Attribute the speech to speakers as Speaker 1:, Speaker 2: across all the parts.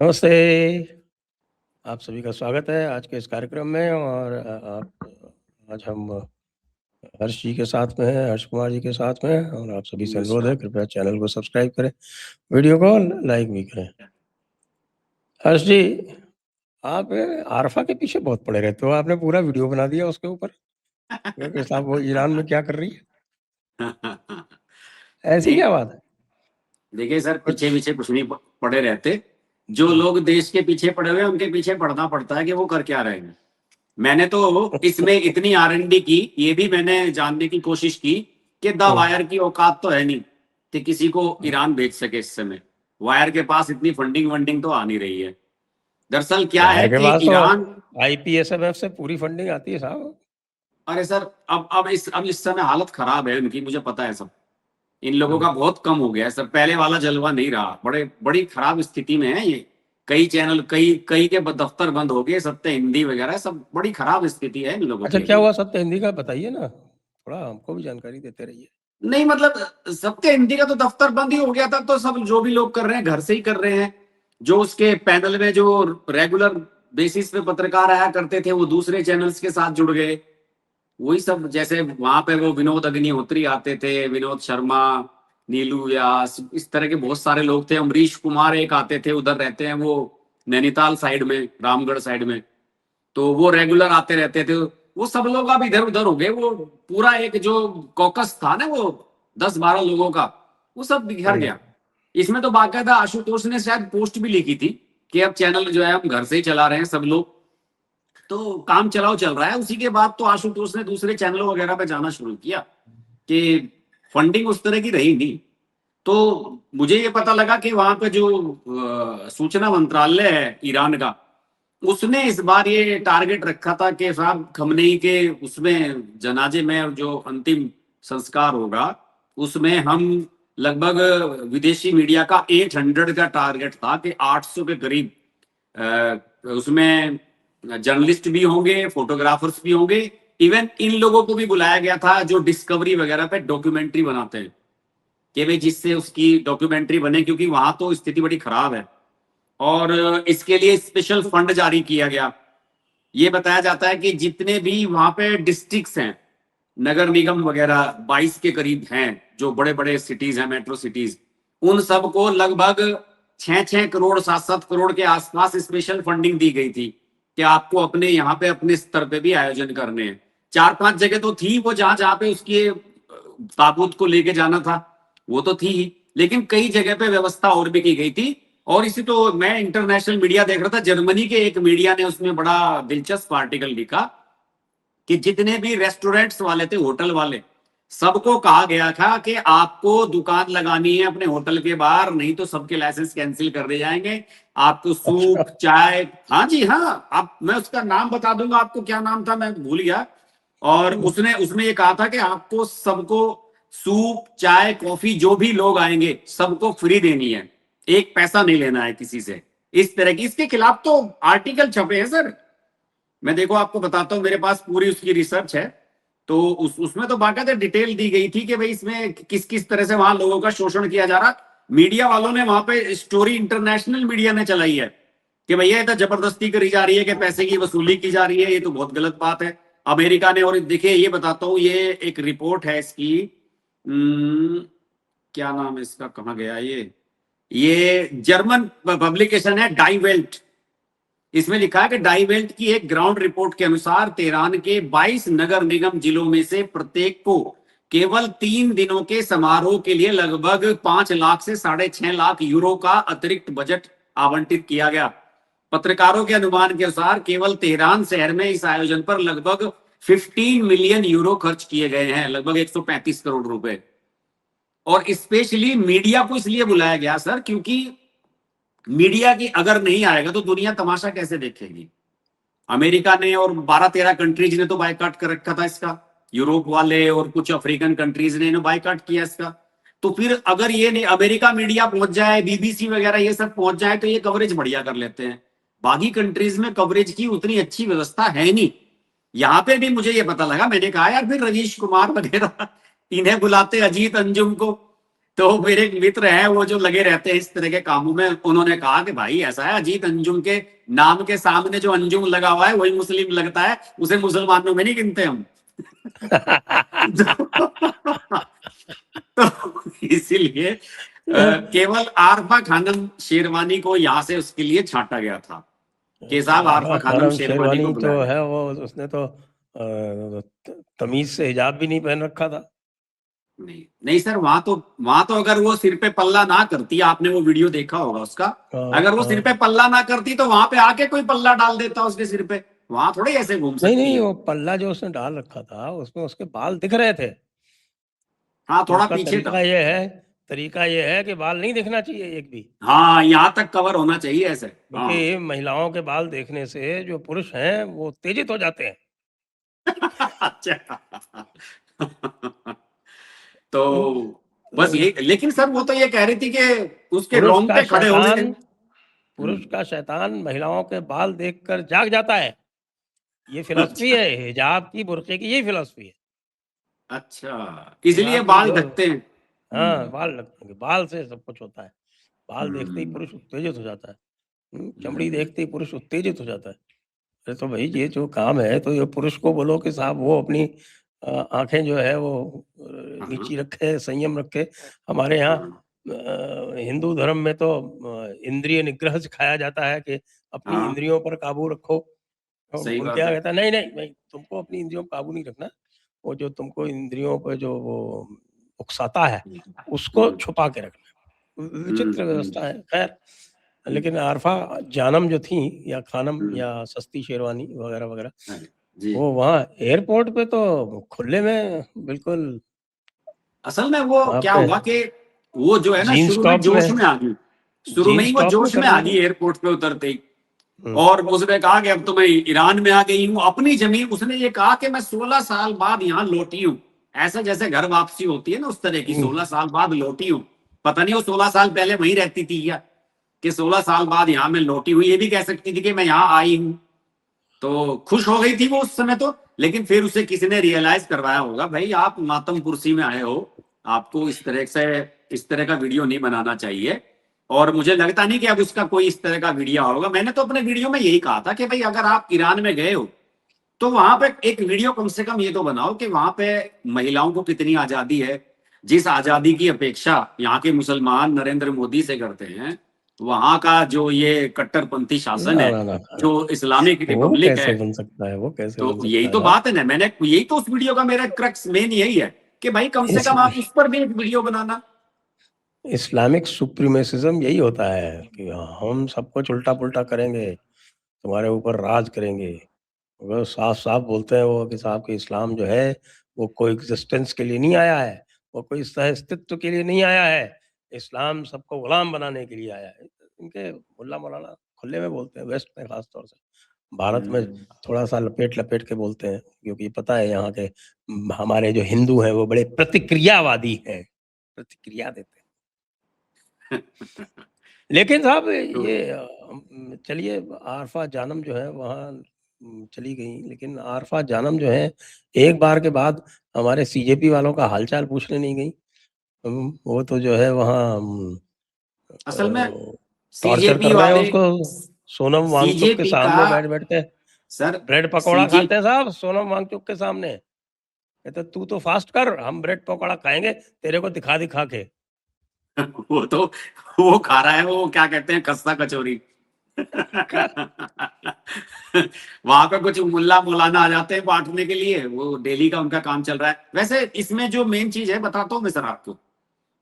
Speaker 1: नमस्ते, आप सभी का स्वागत है आज के इस कार्यक्रम में और आज हम हर्ष जी के साथ में हैं, हर्ष कुमार जी के साथ में हैं और आप सभी से अनुरोध है कृपया चैनल को सब्सक्राइब करें, वीडियो को लाइक भी करें। हर्ष जी, आप आरफा के पीछे बहुत पड़े रहते हो, आपने पूरा वीडियो बना दिया उसके ऊपर कि साहब वो ईरान में क्या कर रही है? ऐसी क्या बात है?
Speaker 2: देखिए सर, पीछे
Speaker 1: कुछ
Speaker 2: पीछे कुछ नहीं पड़े रहते। जो लोग देश के पीछे पड़े हुए हैं उनके पीछे पड़ना पड़ता है कि वो कर क्या रहे हैं। मैंने तो इसमें इतनी R&D की, ये भी मैंने जानने की कोशिश की कि द वायर की औकात तो है नहीं कि किसी को ईरान भेज सके। इस समय वायर के पास इतनी फंडिंग वंडिंग तो आ नहीं रही है। दरअसल क्या है
Speaker 1: वायर के
Speaker 2: कि
Speaker 1: पास तो
Speaker 2: ईरान
Speaker 1: IPSMF से पूरी फंडिंग आती है साहब।
Speaker 2: अरे सर, अब इस समय हालत खराब है उनकी, मुझे पता है सब। इन लोगों का बहुत कम हो गया है सर, पहले वाला जलवा नहीं रहा। बड़ी खराब स्थिति में है ये। कई चैनल, कई कई के दफ्तर बंद हो गए, सत्य हिंदी वगैरह सब बड़ी खराब स्थिति है इन लोगों
Speaker 1: अच्छा,
Speaker 2: की
Speaker 1: क्या
Speaker 2: अभी।
Speaker 1: हुआ सत्य हिंदी का बताइए ना, थोड़ा हमको भी जानकारी देते रहिए।
Speaker 2: नहीं मतलब सत्य हिंदी का तो दफ्तर बंद ही हो गया था, तो सब जो भी लोग कर रहे हैं घर से ही कर रहे हैं। जो उसके पैनल में जो रेगुलर बेसिस पे पत्रकार आया करते थे वो दूसरे चैनल्स के साथ जुड़ गए। वही सब, जैसे वहां पे वो विनोद अग्निहोत्री आते थे, विनोद शर्मा, नीलू व्यास, इस तरह के बहुत सारे लोग थे। अमरीश कुमार एक आते थे, उधर रहते हैं वो नैनीताल साइड में, रामगढ़ साइड में। तो वो रेगुलर आते रहते थे। वो सब लोग अब इधर उधर हो गए। वो पूरा एक जो कॉकस था ना, वो 10-12 लोगों का, वो सब बिखर गया। इसमें तो बाकायदा आशुतोष ने शायद पोस्ट भी लिखी थी कि अब चैनल जो है हम घर से ही चला रहे हैं सब लोग। तो काम चलाओ चल रहा है। उसी के बाद तो आशुतोष ने दूसरे चैनलों वगैरह पे जाना शुरू किया कि फंडिंग उस तरह की रही नहीं। तो मुझे ये पता लगा कि वहां पे जो सूचना मंत्रालय है ईरान का, उसने इस बार ये टारगेट रखा था कि साहब खमनेई के उसमें जनाजे में जो अंतिम संस्कार होगा उसमें हम लगभग, विदेशी मीडिया का 800 का टारगेट था कि 800 के करीब उसमें जर्नलिस्ट भी होंगे, फोटोग्राफर्स भी होंगे। इवन इन लोगों को भी बुलाया गया था जो डिस्कवरी वगैरह पे डॉक्यूमेंट्री बनाते हैं, कि भाई जिससे उसकी डॉक्यूमेंट्री बने, क्योंकि वहां तो स्थिति बड़ी खराब है। और इसके लिए स्पेशल फंड जारी किया गया। ये बताया जाता है कि जितने भी वहां पे डिस्ट्रिक्ट्स हैं, नगर निगम वगैरह 22 के करीब हैं, जो बड़े बड़े सिटीज हैं, मेट्रो सिटीज, उन सबको लगभग 6-6 करोड़ 7-7 करोड़ के आसपास स्पेशल फंडिंग दी गई थी कि आपको अपने यहाँ पे अपने स्तर पे भी आयोजन करने हैं। 4-5 जगह तो थी वो जहां जहां पे उसके ताबूत को लेके जाना था, वो तो थी ही, लेकिन कई जगह पे व्यवस्था और भी की गई थी। और इसी तो मैं इंटरनेशनल मीडिया देख रहा था, जर्मनी के एक मीडिया ने उसमें बड़ा दिलचस्प आर्टिकल लिखा कि जितने भी रेस्टोरेंट्स वाले थे, होटल वाले, सबको कहा गया था कि आपको दुकान लगानी है अपने होटल के बाहर, नहीं तो सबके लाइसेंस कैंसिल कर दिए जाएंगे। आपको सूप
Speaker 1: अच्छा,
Speaker 2: चाय, हाँ जी हाँ, आप, मैं उसका नाम बता दूंगा आपको, क्या नाम था मैं भूल गया। और उसने उसमें ये कहा था कि आपको सबको सूप चाय कॉफी जो भी लोग आएंगे सबको फ्री देनी है, एक पैसा नहीं लेना है किसी से। इस तरह की, इसके खिलाफ तो आर्टिकल छपे हैं सर। मैं देखो आपको बताता हूँ, मेरे पास पूरी उसकी रिसर्च है। तो उसमें तो बाकायदा डिटेल दी गई थी कि भाई इसमें किस किस तरह से वहां लोगों का शोषण किया जा रहा। मीडिया वालों ने वहां पे स्टोरी, इंटरनेशनल मीडिया ने चलाई है कि भैया ये तो जबरदस्ती करी जा रही है, कि पैसे की वसूली की जा रही है, ये तो बहुत गलत बात है। अमेरिका ने, और देखिए ये बताता हूँ, ये एक रिपोर्ट है इसकी, क्या नाम है इसका, कहाँ गया ये जर्मन पब्लिकेशन है, डाई वेल्ट। इसमें लिखा है कि डाई वेल्ट की एक ग्राउंड रिपोर्ट के अनुसार तेहरान के 22 नगर निगम जिलों में से प्रत्येक को केवल 3 दिनों के समारोह के लिए लगभग 5 लाख से 6.5 लाख यूरो का अतिरिक्त बजट आवंटित किया गया। पत्रकारों के अनुमान के अनुसार केवल तेहरान शहर में इस आयोजन पर लगभग 15 मिलियन यूरो खर्च किए गए हैं, लगभग 135 करोड़ रुपए। और स्पेशली मीडिया को इसलिए बुलाया गया सर, क्योंकि मीडिया की अगर नहीं आएगा तो दुनिया तमाशा कैसे देखेगी। अमेरिका ने और 12-13 कंट्रीज ने तो बायकॉट कर रखा था इसका, यूरोप वाले और कुछ अफ्रीकन कंट्रीज ने बायकॉट किया इसका। तो फिर अगर ये नहीं, अमेरिका मीडिया पहुंच जाए, BBC वगैरह ये सब पहुंच जाए, तो ये कवरेज बढ़िया कर लेते हैं। बाकी कंट्रीज में कवरेज की उतनी अच्छी व्यवस्था है नहीं। यहाँ पे भी मुझे ये पता लगा, मैंने कहा यार फिर रवीश कुमार वगैरह इन्हें बुलाते, अजीत अंजुम को, तो मेरे एक मित्र हैं वो जो लगे रहते हैं इस तरह के कामों में, उन्होंने कहा कि भाई ऐसा है, अजीत अंजुम के नाम के सामने जो अंजुम लगा हुआ है वही मुस्लिम लगता है, उसे मुसलमानों में नहीं गिनते हम। तो इसीलिए केवल आरफा खानम शेरवानी को यहाँ से उसके लिए छांटा गया था कि साहब आरफा खानम
Speaker 1: खानम
Speaker 2: शेरवानी को
Speaker 1: शेरवानी
Speaker 2: बुलाया
Speaker 1: तो
Speaker 2: गया।
Speaker 1: है, वो उसने तो तमीज से हिजाब भी नहीं पहन रखा था।
Speaker 2: नहीं नहीं सर, वहां तो अगर वो सिर पे पल्ला ना करती, आपने वो वीडियो देखा होगा उसका, अगर वो सिर पे पल्ला ना करती तो वहां पे आके कोई पल्ला डाल देता उसके सिर पे, वहां थोड़ी ऐसे घूम
Speaker 1: नहीं
Speaker 2: सकती
Speaker 1: नहीं,
Speaker 2: है।
Speaker 1: वो पल्ला जो उसने डाल रखा था उसमें उसके बाल दिख रहे थे।
Speaker 2: हाँ
Speaker 1: तो
Speaker 2: थोड़ा
Speaker 1: उसका
Speaker 2: पीछे था।
Speaker 1: तरीका ये है कि बाल नहीं दिखना चाहिए एक भी।
Speaker 2: हाँ यहाँ तक कवर होना चाहिए ऐसे। हाँ।
Speaker 1: क्योंकि महिलाओं के बाल देखने से जो पुरुष हैं वो उत्तेजित हो जाते हैं।
Speaker 2: अच्छा। तो बस
Speaker 1: तो
Speaker 2: ये, लेकिन सर वो तो ये कह रही थी कि उसके
Speaker 1: पुरुष का
Speaker 2: रोंगटे खड़े हो गए थे।
Speaker 1: शैतान पुरुष का शैतान महिलाओं के बाल देखकर जाग जाता है। ये फिलॉसफी
Speaker 2: अच्छा।
Speaker 1: है हिजाब की, बुर्के की, यही फिलॉसफी है
Speaker 2: अच्छा,
Speaker 1: कि
Speaker 2: इसलिए
Speaker 1: आपकी
Speaker 2: बाल
Speaker 1: जो
Speaker 2: ढकते हैं।
Speaker 1: हाँ बाल लगते हैं, बाल से सब कुछ होता है। बाल देखते ही
Speaker 2: हम्म,
Speaker 1: पुरुष उत्तेजित हो जाता है। चमड़ी
Speaker 2: हम्म,
Speaker 1: देखते ही पुरुष उत्तेजित हो जाता है। अरे तो भाई ये जो काम है तो ये पुरुष को बोलो कि साहब वो अपनी आंखें जो है वो
Speaker 2: हाँ,
Speaker 1: नीची रखे, संयम रखे। हमारे यहाँ
Speaker 2: हाँ,
Speaker 1: हिंदू धर्म में तो इंद्रिय निग्रह सिखाया जाता है कि अपनी
Speaker 2: हाँ,
Speaker 1: इंद्रियों पर काबू रखो। और
Speaker 2: सही
Speaker 1: उनके
Speaker 2: बात
Speaker 1: यहाँ
Speaker 2: है।
Speaker 1: कहता है नहीं नहीं नहीं, तुमको अपनी इंद्रियों पर काबू नहीं रखना। वो जो तुमको इंद्रियों पर जो वो उकसाता है उसको
Speaker 2: हम्म,
Speaker 1: छुपा के रखना। विचित्र
Speaker 2: हम्म,
Speaker 1: व्यवस्था है। खैर,
Speaker 2: हम्म,
Speaker 1: लेकिन आरफा जानम जो थी या खानम
Speaker 2: हम्म,
Speaker 1: या सस्ती शेरवानी वगैरह वगैरह,
Speaker 2: हाँ, जी।
Speaker 1: वो वहाँ एयरपोर्ट पे तो खुले में बिल्कुल
Speaker 2: असल में वो
Speaker 1: वहाँ
Speaker 2: क्या
Speaker 1: पे
Speaker 2: हुआ कि वो जो है ना
Speaker 1: जीन्स
Speaker 2: शुरू में
Speaker 1: टॉप
Speaker 2: जोश
Speaker 1: में
Speaker 2: में आ गई, शुरू में ही
Speaker 1: जीन्स
Speaker 2: वो
Speaker 1: टॉप में
Speaker 2: जोश
Speaker 1: कर
Speaker 2: में आ
Speaker 1: रही
Speaker 2: गई
Speaker 1: थी।
Speaker 2: एयरपोर्ट पे उतरते ही।
Speaker 1: हुँ,
Speaker 2: और उसने कहा कि अब तो मैं ईरान में आ गई हूँ अपनी जमीन, उसने ये कहा कि मैं 16 साल बाद यहाँ लौटी हूँ। ऐसा जैसे घर वापसी होती है ना उस तरह की,
Speaker 1: हुँ,
Speaker 2: 16 साल बाद लौटी हूँ। पता नहीं वो 16 साल पहले वहीं रहती थी या कि 16 साल बाद यहाँ मैं लौटी हुई, ये भी कह सकती थी कि मैं यहाँ आई हूँ। तो खुश हो गई थी वो उस समय तो, लेकिन फिर उसे किसी ने रियलाइज करवाया होगा, भाई आप मातम कुर्सी में आए हो, आपको इस तरह का वीडियो नहीं बनाना चाहिए। और मुझे लगता नहीं कि अब उसका कोई इस तरह का वीडियो होगा। मैंने तो अपने वीडियो में यही कहा था कि भाई अगर आप ईरान में गए हो तो वहां पे एक वीडियो कम से कम ये तो बनाओ कि वहां पे महिलाओं को कितनी आजादी है, जिस आजादी की अपेक्षा यहाँ के मुसलमान नरेंद्र मोदी से करते हैं, वहां का जो ये कट्टरपंथी शासन
Speaker 1: ना,
Speaker 2: है,
Speaker 1: ना, ना,
Speaker 2: जो इस्लामिक
Speaker 1: वो
Speaker 2: रिपब्लिक है।
Speaker 1: कैसे बन सकता है, वो कैसे
Speaker 2: तो
Speaker 1: बन
Speaker 2: यही
Speaker 1: सकता है
Speaker 2: तो
Speaker 1: साहब?
Speaker 2: बात है ना, मैंने यही तो उस वीडियो का मेरा क्रक्स मेन यही है कि भाई कम से
Speaker 1: इस
Speaker 2: कम आप उस पर भी एक वीडियो बनाना।
Speaker 1: इस्लामिक सुप्रीमेसिज्म यही होता है कि हम सब कुछ उल्टा-पुल्टा करेंगे, तुम्हारे ऊपर राज करेंगे। वो साफ-साफ बोलते हैं वो कि साहब कि इस्लाम जो है वो कोएग्जिस्टेंस के लिए नहीं आया है, वो कोई सह-अस्तित्व के लिए नहीं आया है। इस्लाम सबको गुलाम बनाने के लिए आया है। इनके मुल्ला मौलाना खुले में बोलते हैं, वेस्ट में ख़ास तौर से। भारत में
Speaker 2: हम्म,
Speaker 1: थोड़ा-सा लपेट-लपेट के बोलते हैं, क्योंकि पता है यहाँ के हमारे जो हिंदू हैं वो बड़े प्रतिक्रियावादी हैं, प्रतिक्रिया देते हैं। लेकिन साहब
Speaker 2: तो
Speaker 1: ये चलिए आरफा जानम जो है वहाँ चली गई, लेकिन आरफा जानम जो है एक बार के बाद हमारे सीजेपी वालों का हालचाल पूछने नहीं गई। वो तो जो है वहाँ
Speaker 2: असल में
Speaker 1: टॉर्चर
Speaker 2: सीजेपी
Speaker 1: कर रहे हैं
Speaker 2: वाले,
Speaker 1: उसको। सोनम वांगचुक के
Speaker 2: सीजेपी का,
Speaker 1: सामने बैठ-बैठ के
Speaker 2: सर
Speaker 1: ब्रेड पकौड़ा
Speaker 2: सीजे
Speaker 1: खाते हैं साहब सोनम वांगचुक के सामने। कहते तू तो फास्ट कर, हम ब्रेड पकौड़ा खाएँगे तेरे को दिखा-दिखा के।
Speaker 2: वो तो वो खा रहा है, वो क्या कहते हैं, खस्ता कचौरी। वहां पे कुछ मुल्ला मौलाना आ जाते हैं बांटने के लिए, वो डेली का उनका काम चल रहा है। वैसे इसमें जो मेन चीज है बताता हूँ मैं सर आपको,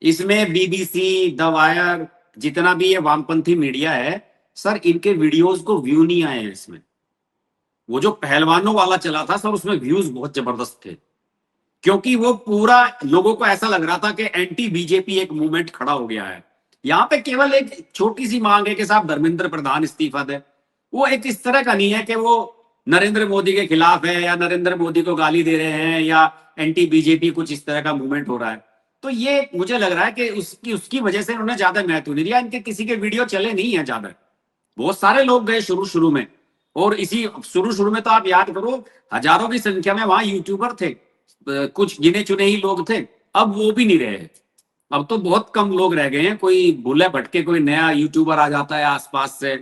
Speaker 2: इसमें बीबीसी, द वायर, जितना भी ये वामपंथी मीडिया है सर, इनके वीडियोस को व्यू नहीं आए हैं इसमें। वो जो पहलवानों वाला चला था सर, उसमें व्यूज बहुत जबरदस्त थे, क्योंकि वो पूरा लोगों को ऐसा लग रहा था कि एंटी बीजेपी एक मूवमेंट खड़ा हो गया है। यहाँ पे केवल एक छोटी सी मांग है कि साहब धर्मेंद्र प्रधान इस्तीफा दे। वो एक इस तरह का नहीं है कि वो नरेंद्र मोदी के खिलाफ है या नरेंद्र मोदी को गाली दे रहे हैं या एंटी बीजेपी कुछ इस तरह का मूवमेंट हो रहा है। तो ये मुझे लग रहा है कि उसकी उसकी वजह से उन्होंने ज्यादा महत्व नहीं दिया, इनके किसी के वीडियो चले नहीं है ज्यादा। बहुत सारे लोग गए शुरू शुरू में, और इसी शुरू शुरू में तो आप याद करो हजारों की संख्या में वहां यूट्यूबर थे, कुछ गिने चुने ही लोग थे, अब वो भी नहीं रहे। अब तो बहुत कम लोग रह गए हैं, कोई भूले भटके कोई नया यूट्यूबर आ जाता है आसपास से,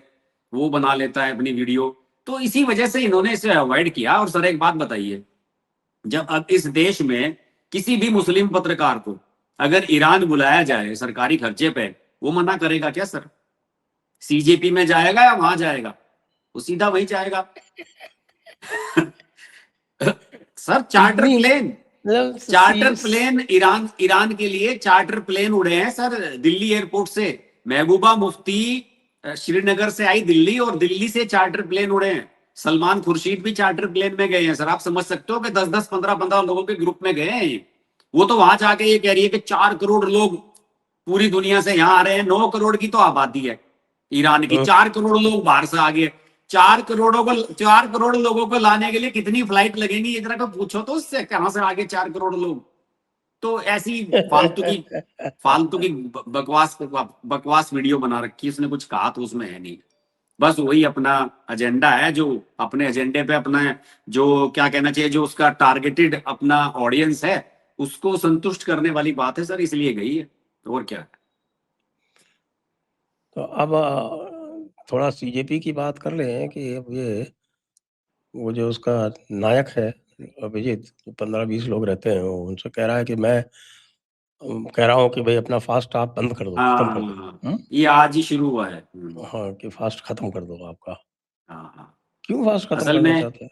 Speaker 2: वो बना लेता है अपनी वीडियो। तो इसी वजह से इन्होंने इसे अवॉइड किया। और सर एक बात बताइए, जब अब इस देश में किसी भी मुस्लिम पत्रकार को अगर ईरान बुलाया जाए सरकारी खर्चे पे, वो मना करेगा क्या सर? सीजेपी में जाएगा या वहां जाएगा? वो सीधा वही जाएगा। सर चार्टर
Speaker 1: नहीं,
Speaker 2: प्लेन,
Speaker 1: मतलब
Speaker 2: चार्टर प्लेन ईरान ईरान के लिए चार्टर प्लेन उड़े हैं सर दिल्ली एयरपोर्ट से। महबूबा मुफ्ती श्रीनगर से आई दिल्ली, और दिल्ली से चार्टर प्लेन उड़े हैं। सलमान खुर्शीद भी चार्टर प्लेन में गए हैं सर। आप समझ सकते हो कि 10-10, 15-15 लोगों के ग्रुप में गए हैं ये। वो तो वहां जाके ये कह रही है कि 4 करोड़ लोग पूरी दुनिया से यहाँ आ रहे हैं। 9 करोड़ की तो आबादी है ईरान की, 4 करोड़ लोग बाहर से आ गए। 4 करोड़ लोगों को लाने के लिए कितनी फ्लाइट लगेंगी, इतना को पूछो तो उससे, कहां से आगे 4 करोड़ लोग? तो ऐसी फालतू की बकवास वीडियो बना रखी, उसने कुछ कहा तो उसमें है नहीं। बस वही अपना एजेंडा है, जो अपने एजेंडे पे अपना जो क्या कहना चाहिए, जो उसका टारगेटेड अपना ऑडियंस है उसको संतुष्ट करने वाली बात है सर, इसलिए गई है, और क्या।
Speaker 1: तो अब थोड़ा सीजेपी की बात कर ले कि अब ये वो जो उसका नायक है अभिजीत, 15-20 लोग रहते हैं, वो उनसे कह रहा है कि मैं कह रहा हूँ कि भाई अपना फास्ट आप बंद कर दो, खत्म कर दो।
Speaker 2: ये आज ही शुरू हुआ है।
Speaker 1: हाँ, कि फास्ट खत्म कर दो आपका।
Speaker 2: हाँ,
Speaker 1: क्यों फास्ट खत्म
Speaker 2: असल
Speaker 1: करना
Speaker 2: में
Speaker 1: चाहते हैं?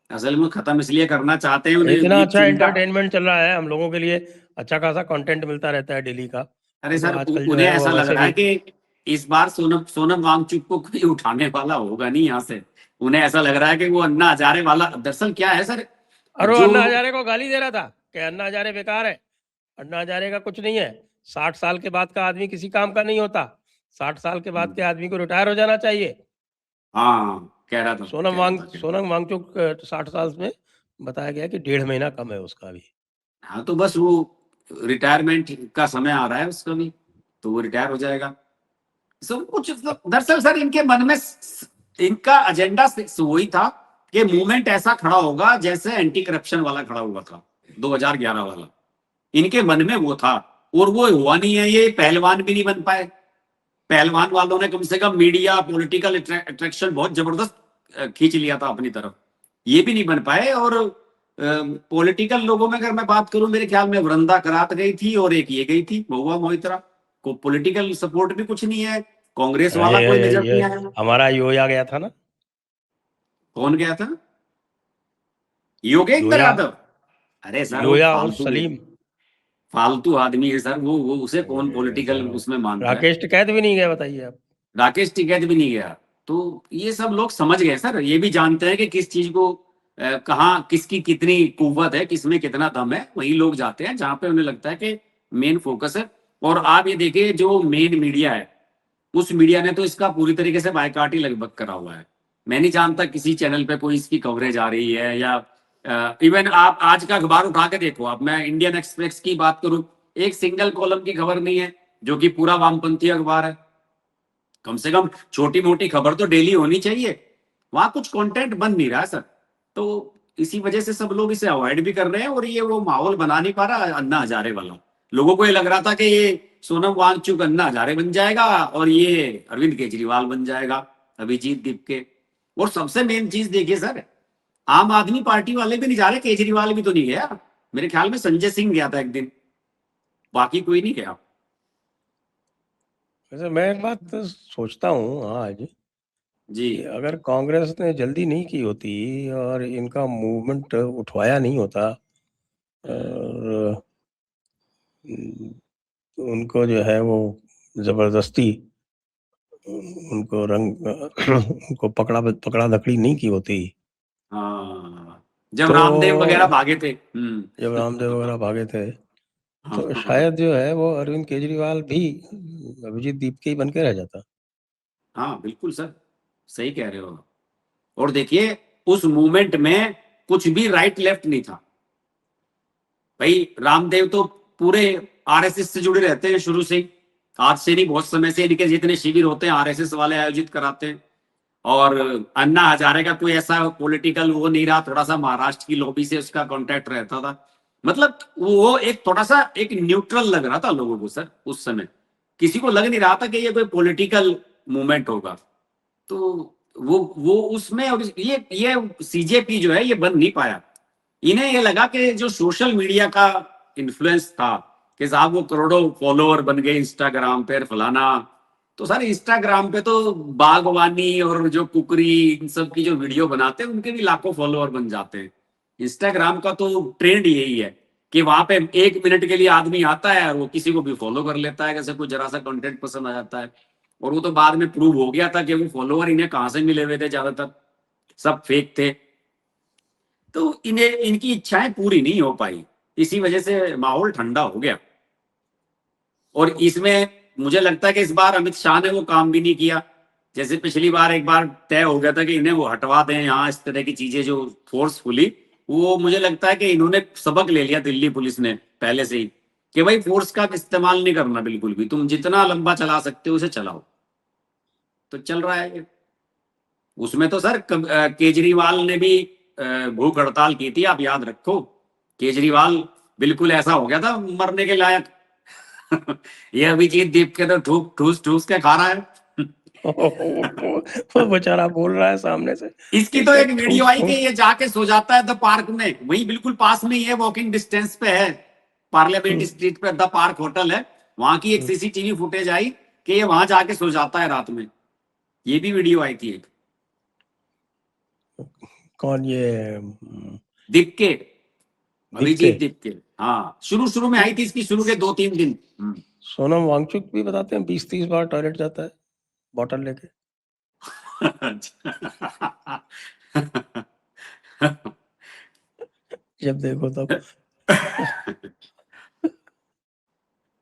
Speaker 2: असल में खत्म इसलिए करना चाहते हैं, उन्हें
Speaker 1: इतना
Speaker 2: ये
Speaker 1: अच्छा
Speaker 2: चिंता।
Speaker 1: एंटरटेनमेंट चल रहा है हम लोगों के लिए, अच्छा खासा कंटेंट मिलता रहता है डेली का।
Speaker 2: अरे
Speaker 1: तो
Speaker 2: सर
Speaker 1: आजकल जो
Speaker 2: उन्हें
Speaker 1: है वो
Speaker 2: ऐसा लग
Speaker 1: वैसे
Speaker 2: रहा है
Speaker 1: भी
Speaker 2: कि इस बार सोनम सोनम वांगचुक को कोई उठाने वाला होगा नहीं यहाँ से। उन्हें ऐसा लग रहा है कि वो अन्ना हजारे वाला, दरअसल क्या है सर,
Speaker 1: और वो
Speaker 2: जो
Speaker 1: अन्ना हजारे को गाली दे रहा था कि अन्ना हजारे बेकार है, अन्ना हजारे का कुछ नहीं है, 60 साल के बाद का आदमी किसी काम का नहीं होता, 60 साल के बाद के आदमी को रिटायर हो जाना चाहिए।
Speaker 2: हाँ कह रहा था कह रहा था
Speaker 1: सोनम वांगचुक 60 साल में बताया गया कि 1.5 महीना कम है उसका भी।
Speaker 2: हाँ तो बस वो रिटायरमेंट का समय आ रहा है उसका भी, तो वो रिटायर हो जाएगा। सब कुछ दरअसल सर इनके मन में इनका एजेंडा वही था कि मूवमेंट ऐसा खड़ा होगा जैसे एंटी करप्शन वाला खड़ा हुआ था 2011 वाला। इनके मन में वो था, और वो हुआ नहीं है। ये पहलवान भी नहीं बन पाए। पहलवान वालों ने कम से कम मीडिया पॉलिटिकल अट्रैक्शन बहुत जबरदस्त खींच लिया था अपनी तरफ, ये भी नहीं बन पाए। और पॉलिटिकल लोगों में अगर मैं बात करूं, मेरे ख्याल में वृंदा करात गई थी और एक ये गई थी महुआ मोहित्रा को। पॉलिटिकल सपोर्ट भी कुछ नहीं है, कांग्रेस वाला कोई नजर
Speaker 1: ये
Speaker 2: नहीं आया।
Speaker 1: हमारा योया गया था ना,
Speaker 2: कौन गया था? योगेंद्र
Speaker 1: योया,
Speaker 2: यादव। अरे सर वो
Speaker 1: योया और
Speaker 2: फालतू
Speaker 1: सलीम।
Speaker 2: फालतू आदमी है सर, वो उसे कौन पॉलिटिकल
Speaker 1: सर,
Speaker 2: उसमें मानता है?
Speaker 1: राकेश टिकैत भी नहीं गया, बताइए आप।
Speaker 2: राकेश टिकैत भी नहीं गया। तो ये सब लोग समझ गए सर, ये भी जानते हैं कि किस चीज को कहाँ किसकी कितनी कुव्वत है, किसमें कितना दम है, वही लोग जाते हैं जहां पे उन्हें लगता है कि मेन फोकस है। और आप ये देखिए, जो मेन मीडिया है उस मीडिया ने तो इसका पूरी तरीके से बायकॉट ही लगभग करा हुआ है। मैं नहीं जानता किसी चैनल पे कोई इसकी कवरेज आ रही है, या इवन आप आज का अखबार उठा के देखो। अब मैं इंडियन एक्सप्रेस की बात करूं, एक सिंगल कॉलम की खबर नहीं है, जो कि पूरा वामपंथी अखबार है। कम से कम छोटी मोटी खबर तो डेली होनी चाहिए। वहां कुछ कंटेंट बन नहीं रहा सर। तो इसी वजह से सब लोग इसे अवॉइड भी कर रहे हैं, और ये वो माहौल बना नहीं पा रहा अन्ना हजारे वाला। लोगों को ये लग रहा था कि ये सोनम वांगचुक अन्ना हजारे बन जाएगा और ये अरविंद केजरीवाल बन जाएगा, अभिजीत दीपके। और सबसे मेन चीज देखिए सर, आम आदमी पार्टी वाले भी नहीं जा रहे, केजरीवाल भी तो नहीं गया। मेरे ख्याल में संजय सिंह गया था एक दिन, बाकी कोई नहीं गया।
Speaker 1: वैसे मैं एक बात तो सोचता हूँ आज
Speaker 2: जी
Speaker 1: कि अगर कांग्रेस ने जल्दी नहीं की होती और इनका मूवमेंट उठवाया नहीं होता, और उनको जो है वो जबरदस्ती उनको रंग उनको पकड़ा धकड़ी नहीं की होती,
Speaker 2: हाँ, जब
Speaker 1: तो
Speaker 2: रामदेव वगैरह भागे थे।
Speaker 1: जब रामदेव वगैरह भागे थे, तो
Speaker 2: हाँ
Speaker 1: शायद जो है वो अरविंद केजरीवाल भी अभिजीत दीपके ही बन के रह जाता।
Speaker 2: हाँ बिल्कुल सर, सही कह रहे हो। और देखिए उस मूवमेंट में कुछ भी राइट लेफ्ट नहीं था भाई। रामदेव तो पूरे आरएसएस से जुड़े रहते हैं शुरू से ही, आज से नहीं बहुत समय से इनके जितने शिविर होते हैं आरएसएस वाले आयोजित कराते हैं। और अन्ना हजारे का कोई ऐसा पॉलिटिकल वो नहीं रहा, थोड़ा सा महाराष्ट्र की लॉबी से उसका कांटेक्ट रहता था। मतलब वो एक थोड़ा सा एक न्यूट्रल लग रहा था लोगों को सर उस समय, किसी को लग नहीं रहा था कि ये कोई पॉलिटिकल मूवमेंट होगा। तो वो उसमें, और ये सीजेपी जो है ये बन नहीं पाया। इन्हें ये लगा कि जो सोशल मीडिया का इन्फ्लुएंस था कि साहब वो करोड़ों फॉलोअर बन गए इंस्टाग्राम पे फलाना, तो सर इंस्टाग्राम पे तो बागवानी और जो कुकरी इन सब की जो वीडियो बनाते हैं उनके भी लाखों फॉलोअर बन जाते हैं। इंस्टाग्राम का तो ट्रेंड यही है कि वहां पे 1 मिनट के लिए आदमी आता है और वो किसी को भी फॉलो कर लेता है, जैसे कोई जरा सा कंटेंट पसंद आ जाता है। और वो तो बाद में प्रूव हो गया था कि वो फॉलोअर इन्हें कहां से मिले हुए थे, ज्यादातर सब फेक थे। तो इन्हें इनकी इच्छाएं पूरी नहीं हो पाई, इसी वजह से माहौल ठंडा हो गया। और इसमें मुझे लगता है कि इस बार अमित शाह ने वो काम भी नहीं किया। जैसे पिछली बार एक बार तय हो गया था कि इन्हें वो हटवा दें यहाँ, इस तरह की चीजें जो फोर्सफुली, वो मुझे लगता है कि इन्होंने सबक ले लिया दिल्ली पुलिस ने पहले से ही कि भाई फोर्स का इस्तेमाल नहीं करना बिल्कुल भी, तुम जितना लंबा चला सकते हो उसे चलाओ। तो चल रहा है ये। उसमें तो सर केजरीवाल ने भी भूख हड़ताल की थी, आप याद रखो। केजरीवाल बिल्कुल ऐसा हो गया था मरने के लायक। ये अभिजीत दीप के तो ठूस ठूस के खा रहा है।
Speaker 1: वो बेचारा बोल रहा है सामने से।
Speaker 2: इसकी तो एक वीडियो आई कि ये जाके सो जाता है द पार्क में, वही बिल्कुल पास में ही है, वॉकिंग डिस्टेंस पे है, पार्लियामेंट स्ट्रीट पे द पार्क होटल है। वहां की एक सीसीटीवी फुटेज आई कि ये वहां जाके सो जाता है रात में। ये भी वीडियो आई थी एक।
Speaker 1: कौन ये
Speaker 2: दीप के,
Speaker 1: दीप के?
Speaker 2: अभिजीत दीप के, हाँ शुरू शुरू में आई थी इसकी, शुरू के 2-3 दिन।
Speaker 1: सोनम वांगचुक भी बताते हैं 20-30 बार टॉयलेट जाता है बॉटल लेके। जब देखो तब।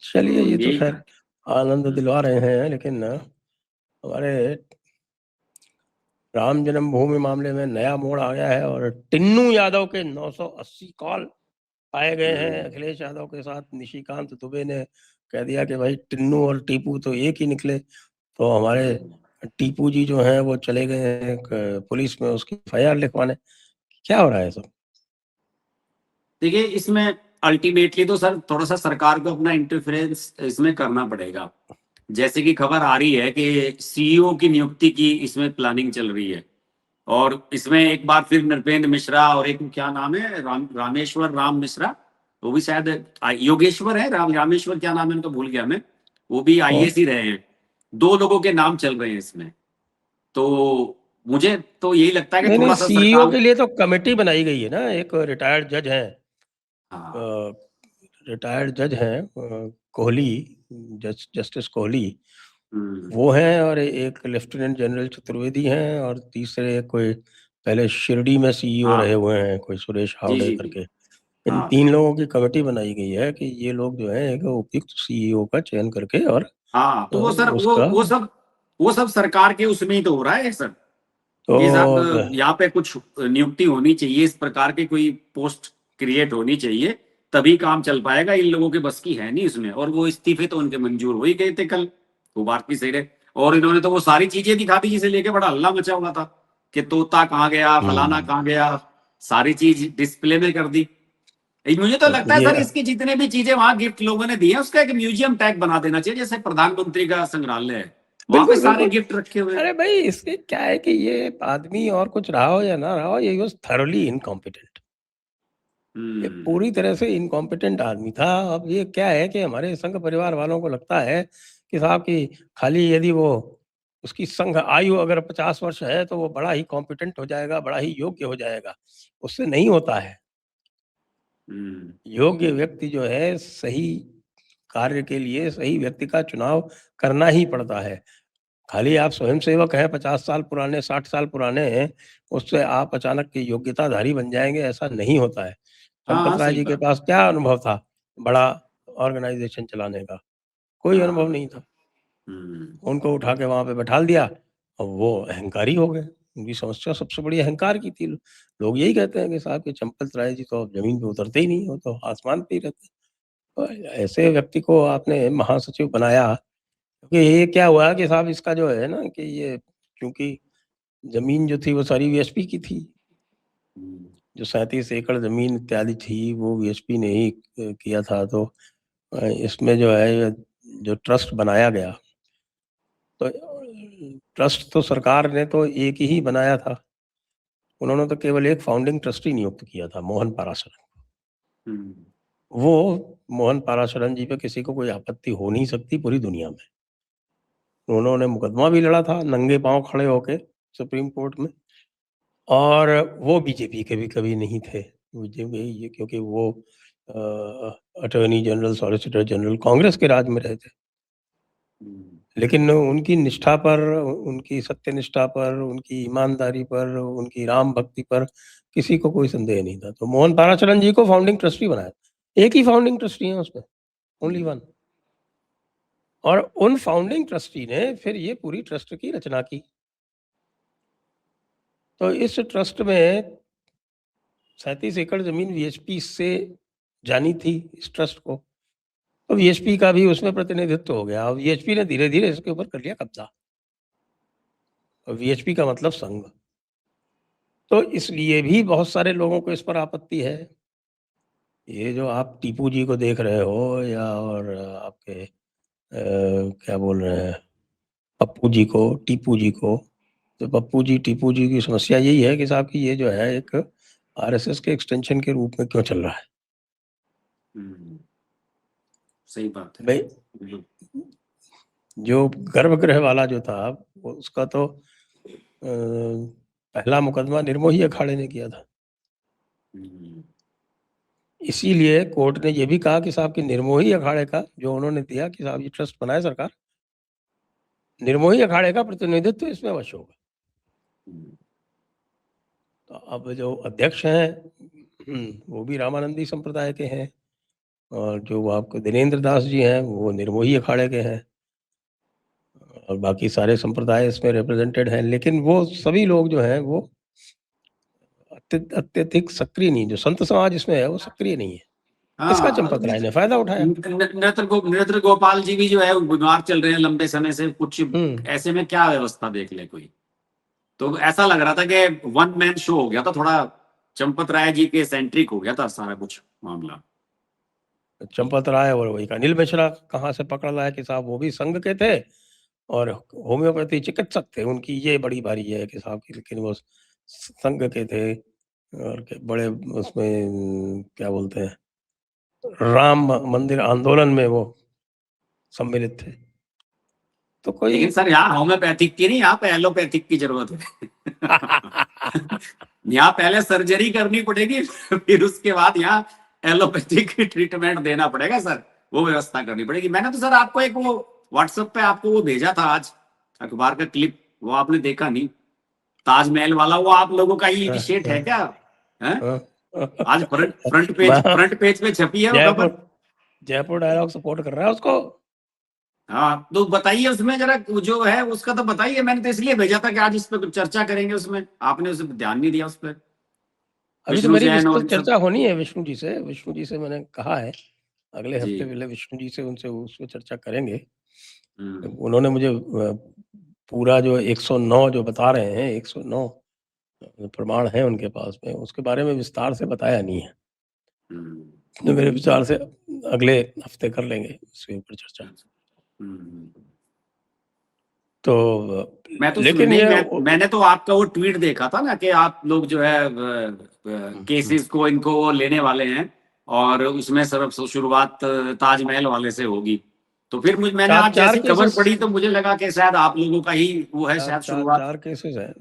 Speaker 1: चलिए, ये तो
Speaker 2: यही
Speaker 1: खैर आनंद दिलवा रहे हैं, लेकिन हमारे राम जन्मभूमि मामले में नया मोड़ आ गया है और टिन्नू यादव के 980 कॉल पाए गए हैं। अखिलेश यादव के साथ निशिकांत दुबे ने कह दिया कि भाई टिन्नू और टीपू तो एक ही निकले। तो हमारे टीपू जी जो हैं वो चले गए हैं पुलिस में उसकी FIR लिखवाने। क्या हो रहा है सब?
Speaker 2: देखिए इसमें अल्टीमेटली तो सर थोड़ा सा सरकार को अपना इंटरफेरेंस इसमें करना पड़ेगा। जैसे कि खबर आ रही है कि सीईओ की नियुक्ति की इसमें प्लानिंग चल रही है, और इसमें एक बार फिर नृपेंद्र मिश्रा और एक क्या नाम है रामेश्वर राम मिश्रा, वो भी शायद योगेश्वर है, रामेश्वर क्या नाम है उनका भूल गया मैं, वो भी IAS ही रहे हैं। 2 लोगों के नाम चल रहे हैं इसमें। तो मुझे तो यही लगता है कि
Speaker 1: नहीं नहीं,
Speaker 2: थोड़ा सा
Speaker 1: CEO
Speaker 2: सरकार,
Speaker 1: के लिए तो कमेटी बनाई गई है ना। एक रिटायर्ड जज हैं,
Speaker 2: हाँ,
Speaker 1: रिटायर्ड जज हैं कोहली, जस्टिस कोहली,
Speaker 2: हम्म,
Speaker 1: वो हैं, और एक लेफ्टिनेंट जनरल चतुर्वेदी हैं, और तीसरे कोई पहले शिरडी में CEO
Speaker 2: हाँ,
Speaker 1: रहे हुए हैं, कोई सुरेश
Speaker 2: जी
Speaker 1: हावड़े
Speaker 2: जी जी,
Speaker 1: करके। इन
Speaker 2: हाँ
Speaker 1: 3 लोगों की कमेटी बनाई गई है कि ये लोग जो है एक उपयुक्त CEO का चयन करके और
Speaker 2: हाँ। तो वो सर
Speaker 1: उसका
Speaker 2: वो सब सरकार के उसमें ही तो हो रहा है सर,
Speaker 1: तो
Speaker 2: कि साहब यहाँ पे कुछ नियुक्ति होनी चाहिए, इस प्रकार की कोई पोस्ट क्रिएट होनी चाहिए, तभी काम चल पाएगा। इन लोगों के बस की है नहीं इसमें, और वो इस्तीफे तो उनके मंजूर हो ही गए थे कल, वो बात भी सही रहे। और इन्होंने तो वो सारी चीजें दिखा दी जिसे लेके बड़ा हल्ला मचा हुआ था कि तोता कहाँ गया, फलाना कहाँ गया, सारी चीज डिस्प्ले में कर दी। मुझे तो लगता है
Speaker 1: ये
Speaker 2: सर इसकी जितने भी चीजें वहां गिफ्ट लोगों ने दिए हैं उसका एक म्यूजियम टैग बना देना चाहिए, जैसे प्रधानमंत्री का संग्रहालय है, वहां पे
Speaker 1: बिल्कुल
Speaker 2: सारे
Speaker 1: बिल्कुल।
Speaker 2: गिफ्ट रखे हुए हैं।
Speaker 1: अरे भाई, इसके क्या है कि ये आदमी और कुछ रहा हो या ना रहा हो, ये वॉज थरोली इनकॉम्पिटेंट। ये पूरी तरह से इनकॉम्पिटेंट आदमी था। अब ये क्या है कि हमारे संघ परिवार वालों को लगता है कि साहब की खाली यदि वो उसकी संघ आयु अगर 50 वर्ष है तो वो बड़ा ही कॉम्पिटेंट हो जाएगा, बड़ा ही योग्य हो जाएगा। उससे नहीं होता है। योग्य व्यक्ति जो है सही कार्य के लिए सही व्यक्ति का चुनाव करना ही पड़ता है। खाली आप स्वयंसेवक हैं, 50 साल पुराने, 60 साल पुराने हैं, उससे आप अचानक के योग्यताधारी बन जाएंगे, ऐसा नहीं होता है।
Speaker 2: हाँ हाँ
Speaker 1: चंपत राय
Speaker 2: सही
Speaker 1: जी के
Speaker 2: बात।
Speaker 1: पास क्या अनुभव था बड़ा ऑर्गेनाइजेशन चलाने का? कोई अनुभव
Speaker 2: हाँ,
Speaker 1: नहीं था।
Speaker 2: हम्म,
Speaker 1: उनको उठा के वहां पे बैठाल दिया और वो अहंकारी हो गए। उनकी समस्या सबसे बड़ी अहंकार की थी। लोग यही कहते हैं कि साहब के चंपत राय जी तो अब जमीन पे उतरते ही नहीं, हो तो आसमान पे ही रहते। तो ऐसे व्यक्ति को आपने महासचिव बनाया, क्योंकि ये क्या हुआ कि साहब इसका जो है ना कि ये, क्योंकि जमीन जो थी वो सारी VSP की थी। जो 37 एकड़ जमीन इत्यादि थी वो वीएचपी ने ही किया था। तो इसमें जो है जो ट्रस्ट बनाया गया, तो ट्रस्ट तो सरकार ने तो एक ही बनाया था, उन्होंने तो केवल एक फाउंडिंग ट्रस्टी नियुक्त किया था, मोहन पाराशरन। वो मोहन पाराशरन जी पे किसी को कोई आपत्ति हो नहीं सकती पूरी दुनिया में। उन्होंने मुकदमा भी लड़ा था नंगे पांव खड़े होके सुप्रीम कोर्ट में, और वो बीजेपी के भी कभी नहीं थे। ये क्योंकि वो attorney general, solicitor general Congress के राज में रहे थे, लेकिन उनकी निष्ठा पर, उनकी सत्यनिष्ठा पर, उनकी ईमानदारी पर, उनकी राम भक्ति पर किसी को कोई संदेह नहीं था। तो मोहन ताराचरण जी को फाउंडिंग ट्रस्टी बनाया, एक ही फाउंडिंग ट्रस्टी है उसमें, ओनली वन। और उन फाउंडिंग ट्रस्टी ने फिर ये पूरी ट्रस्ट की रचना की। तो इस ट्रस्ट में 37 एकड़ जमीन वीएचपी से जानी थी इस ट्रस्ट को, तो वीएचपी का भी उसमें प्रतिनिधित्व हो गया और वीएचपी ने धीरे धीरे इसके ऊपर कर लिया कब्जा। और वीएचपी का मतलब संघ, तो इसलिए भी बहुत सारे लोगों को इस पर आपत्ति है। ये जो आप टीपू जी को देख रहे हो या और आपके क्या बोल रहे हैं पप्पू जी को, टीपू जी को, तो पप्पू जी टीपू जी की समस्या यही है कि साहब की ये जो है एक आरएसएस के एक्सटेंशन के रूप में क्यों चल रहा है।
Speaker 2: सही बात है
Speaker 1: भाई जो गर्भगृह वाला जो था वो उसका तो पहला मुकदमा निर्मोही अखाड़े ने किया था। इसीलिए कोर्ट ने ये भी कहा कि साहब की निर्मोही अखाड़े का जो उन्होंने दिया कि साहब ये ट्रस्ट बनाए सरकार, निर्मोही अखाड़े का प्रतिनिधित्व इसमें अवश्य होगा। तो अब जो अध्यक्ष हैं वो भी रामानंदी संप्रदाय के हैं, और जो आपको दिनेंद्र दास जी हैं वो निर्मोही अखाड़े के हैं, और बाकी सारे संप्रदाय इसमें रिप्रेजेंटेड हैं। लेकिन वो सभी लोग जो हैं वो अत्यधिक सक्रिय नहीं, जो संत समाज इसमें है वो सक्रिय नहीं है। इसका चंपत राय ने फायदा उठाया।
Speaker 2: नरेंद्र गोपाल जी भी जो है बीमार चल रहे हैं लंबे समय से, कुछ ऐसे में क्या व्यवस्था देख ले कोई, तो ऐसा लग रहा था कि वन मैन शो हो गया था, थोड़ा चंपत राय जी के सेंट्रिक हो गया था सारा कुछ मामला।
Speaker 1: चंपत राय और वही अनिल मिश्रा कहाँ से पकड़ लाया कि साहब वो भी संघ के थे और होम्योपैथी चिकित्सक थे, उनकी ये बड़ी बारी है कि साहब की, लेकिन वो संघ के थे और बड़े उसमें क्या बोलते हैं राम मंदिर आंदोलन में वो सम्मिलित थे। तो कोई
Speaker 2: लेकिन सर यहाँ होम्योपैथिक की नहीं, यहाँ पे एलोपैथिक की जरूरत है। यहाँ पहले सर्जरी करनी पड़ेगी फिर उसके बाद यहाँ एलोपैथिक ट्रीटमेंट देना पड़ेगा सर, वो व्यवस्था करनी पड़ेगी। मैंने तो सर आपको एक वो व्हाट्सएप पे आपको वो भेजा था आज अखबार का क्लिप, वो आपने देखा नहीं, ताजमहल वाला, वो आप लोगों का ही इनिशिएट है क्या है? आज फ्रंट पेज पे छपी है वो खबर।
Speaker 1: जयपुर डायलॉग सपोर्ट कर रहा है उसको।
Speaker 2: हाँ तो बताइए उसमें जरा जो है उसका तो बताइए, मैंने तो इसलिए भेजा था कि आज इस पर चर्चा करेंगे, उसमें आपने उस पर ध्यान नहीं दिया उस पर।
Speaker 1: अभी तो मेरी विस्तृत चर्चा होनी है विष्णु जी से, विष्णु जी से मैंने कहा है अगले हफ्ते पहले विष्णु जी से उनसे उस पर चर्चा करेंगे। उन्होंने मुझे पूरा जो 109 जो बता रहे हैं 109 प्रमाण है उनके पास में, उसके बारे में विस्तार से बताया नहीं है। तो मेरे विचार से अगले हफ्ते कर लेंगे उसके ऊपर चर्चा। तो
Speaker 2: मैं तो लेकिन मैंने तो आपका वो ट्वीट देखा था ना कि आप लोग जो है केसेस को इनको वो लेने वाले हैं और उसमें सब शुरुआत ताजमहल वाले से होगी। तो फिर मैंने आज जैसी खबर पढ़ी तो मुझे लगा कि शायद आप लोगों का ही वो है शायद शुरुआत।
Speaker 1: 4 केसेस है,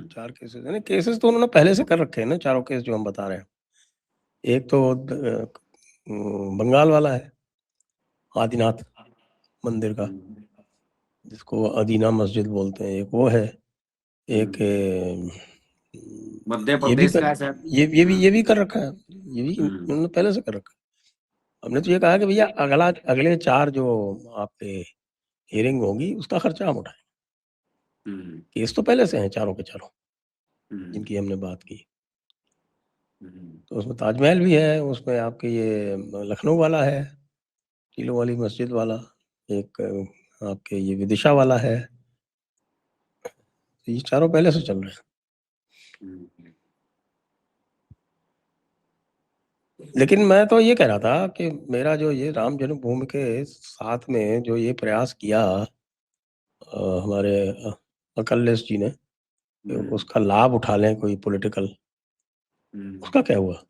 Speaker 1: 4 केसेस है। केसेस तो उन्होंने पहले से कर रखे हैं ना, चारों केस जो हम बता रहे हैं। एक तो बंगाल वाला है आदिनाथ मंदिर का, जिसको अदीना मस्जिद बोलते हैं, एक वो है, एक
Speaker 2: मध्य प्रदेश का है,
Speaker 1: ये भी कर रखा है, ये भी उन्होंने पहले से कर रखा है। हमने तो ये कहा कि भैया अगले 4 जो आपके हियरिंग होगी उसका खर्चा हम उठाएंगे। केस तो पहले से हैं चारों के चारों जिनकी हमने बात की। तो उसमें ताजमहल भी है, उसमें आपके ये लखनऊ वाला है, किलो वाली मस्जिद वाला, एक आपके ये विदिशा वाला है। ये चारों पहले से चल रहे हैं। लेकिन मैं तो ये कह रहा था कि मेरा जो ये राम जन्मभूमि के साथ में जो ये प्रयास किया हमारे अखिलेश जी ने, उसका लाभ उठा लें कोई पॉलिटिकल, उसका क्या हुआ?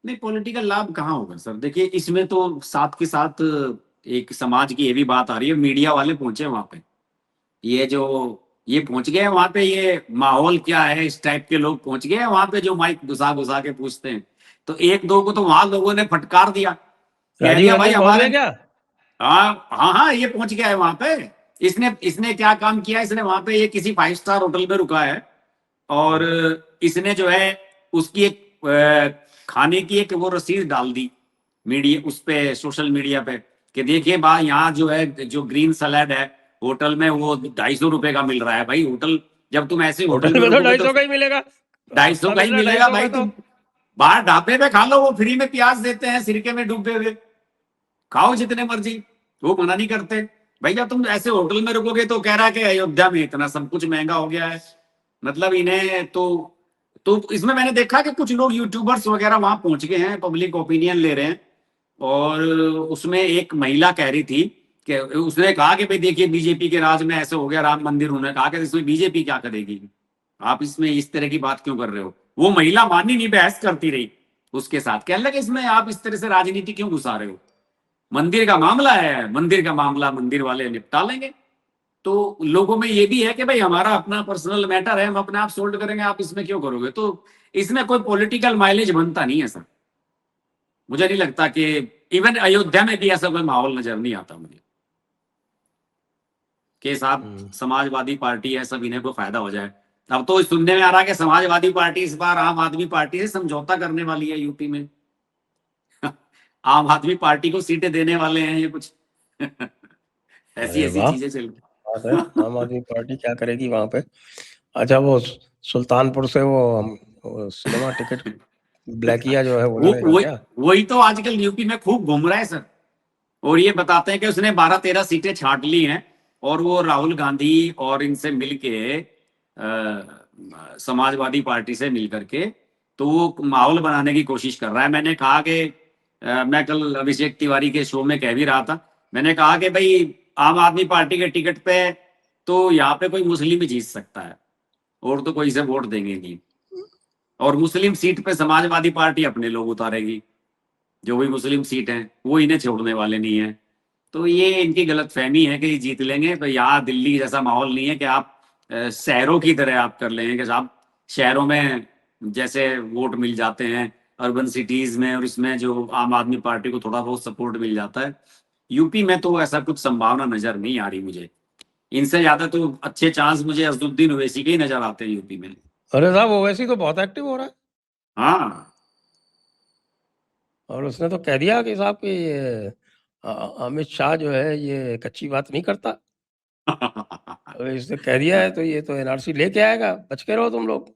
Speaker 2: नहीं, पॉलिटिकल लाभ कहाँ होगा सर? देखिए, इसमें तो साथ के साथ एक समाज की ये भी बात आ रही है, मीडिया वाले पहुंचे वहां पे, ये पहुंच गए वहां पे, ये माहौल क्या है इस टाइप के लोग पहुंच गए वहां पे, जो माइक घुसा घुसा के पूछते हैं। तो एक दो को तो वहां लोगों ने फटकार दिया, कह
Speaker 1: राजीव
Speaker 2: दिया भाई
Speaker 1: रंजन पहुंच
Speaker 2: हमारे।
Speaker 1: गए क्या?
Speaker 2: हाँ हाँ हाँ, ये पहुंच गया है वहां पे। इसने इसने क्या काम किया, इसने वहां पे ये किसी 5 स्टार होटल में रुका है, और इसने जो है उसकी एक खाने की एक वो रसीद डाल दी मीडिया उस पे, सोशल मीडिया पे, कि देखिए बा यहाँ जो है जो ग्रीन सलाद है होटल में वो 250 रुपए का मिल रहा है। भाई होटल, जब तुम ऐसे होटल
Speaker 1: होटल
Speaker 2: में
Speaker 1: में तो
Speaker 2: रुकोगे तो
Speaker 1: 250 का ही मिलेगा,
Speaker 2: 250
Speaker 1: अच्छा
Speaker 2: का
Speaker 1: मिल
Speaker 2: ही
Speaker 1: रहा है
Speaker 2: मिलेगा
Speaker 1: 250 का
Speaker 2: भाई।
Speaker 1: तो।
Speaker 2: तुम बाहर ढाबे पे खा लो, वो फ्री में प्याज देते हैं सिरके में डूबे हुए, खाओ जितने मर्जी, वो मना नहीं करते। भाई जब तुम ऐसे होटल में रुकोगे तो कह रहा है कि अयोध्या में इतना सब कुछ महंगा हो गया है, मतलब इन्हें तो इसमें मैंने देखा कि कुछ लोग यूट्यूबर्स वगैरह वहां पहुंच गए हैं, पब्लिक ओपिनियन ले रहे हैं। और उसमें एक महिला कह रही थी कि उसने कहा कि भाई देखिए बीजेपी के राज में ऐसे हो गया राम मंदिर, उन्होंने कहा कि इसमें बीजेपी क्या करेगी, आप इसमें इस तरह की बात क्यों कर रहे हो? वो महिला मानी नहीं, बहस करती रही उसके साथ, कहने लगे इसमें आप इस तरह से राजनीति क्यों घुसा रहे हो, मंदिर का मामला है, मंदिर का मामला मंदिर वाले निपटा लेंगे। तो लोगों में ये भी है कि भाई हमारा अपना पर्सनल मैटर है, हम अपने आप सोल्व करेंगे, आप इसमें क्यों करोगे? तो इसमें कोई पॉलिटिकल माइलेज बनता नहीं है सर, मुझे नहीं लगता कि इवन अयोध्या में भी ऐसा कोई माहौल नजर नहीं आता मुझे कि साहब समाजवादी पार्टी है, सब इन्हें कोई फायदा हो जाए। अब तो सुनने में आ रहा है कि समाजवादी पार्टी इस बार आम आदमी पार्टी से समझौता करने वाली है यूपी में। आम आदमी पार्टी को सीटें देने वाले हैं ये कुछ। ऐसी
Speaker 1: अरे
Speaker 2: ऐसी
Speaker 1: वाह,
Speaker 2: चीजें चल
Speaker 1: बात है। आम आदमी पार्टी क्या करेगी वहां पे? अच्छा, वो सुल्तानपुर से वो सिनेमा टिकट ब्लैकिया जो है वो
Speaker 2: वो
Speaker 1: लड़ेगा
Speaker 2: वो
Speaker 1: क्या?
Speaker 2: वही तो आजकल यूपी में खूब घूम रहा है सर। और ये बताते हैं कि उसने 12-13 सीटें छांट ली हैं, और वो राहुल गांधी और इनसे मिलके समाजवादी पार्टी से मिल करके तो वो माहौल बनाने की कोशिश कर रहा है। मैंने कहा कि मैं कल अभिषेक तिवारी के शो में कह भी रहा था, मैंने कहा कि भाई आम आदमी पार्टी के टिकट पे तो यहाँ पे कोई मुस्लिम ही जीत सकता है, और तो कोई से वोट देंगे नहीं, और मुस्लिम सीट पे समाजवादी पार्टी अपने लोग उतारेगी, जो भी मुस्लिम सीट है वो इन्हें छोड़ने वाले नहीं है। तो ये इनकी गलतफहमी है कि जीत लेंगे। तो यहाँ दिल्ली जैसा माहौल नहीं है कि आप शहरों की तरह आप कर लेंगे कि आप शहरों में जैसे वोट मिल जाते हैं अर्बन सिटीज में, और इसमें जो आम आदमी पार्टी को थोड़ा बहुत सपोर्ट मिल जाता है। यूपी में तो ऐसा कुछ संभावना नजर नहीं आ रही मुझे। इनसे ज्यादा तो अच्छे चांस मुझे असदुद्दीन ओवैसी के ही नजर आते हैं यूपी में।
Speaker 1: अरे साहब, ओवैसी तो बहुत एक्टिव हो रहा है,
Speaker 2: हाँ।
Speaker 1: और उसने तो कह दिया कि साहब कि ये अमित शाह जो है ये कच्ची बात नहीं करता। और इसने कह दिया है तो ये तो एनआरसी लेके आएगा, बच के रहो तुम लोग।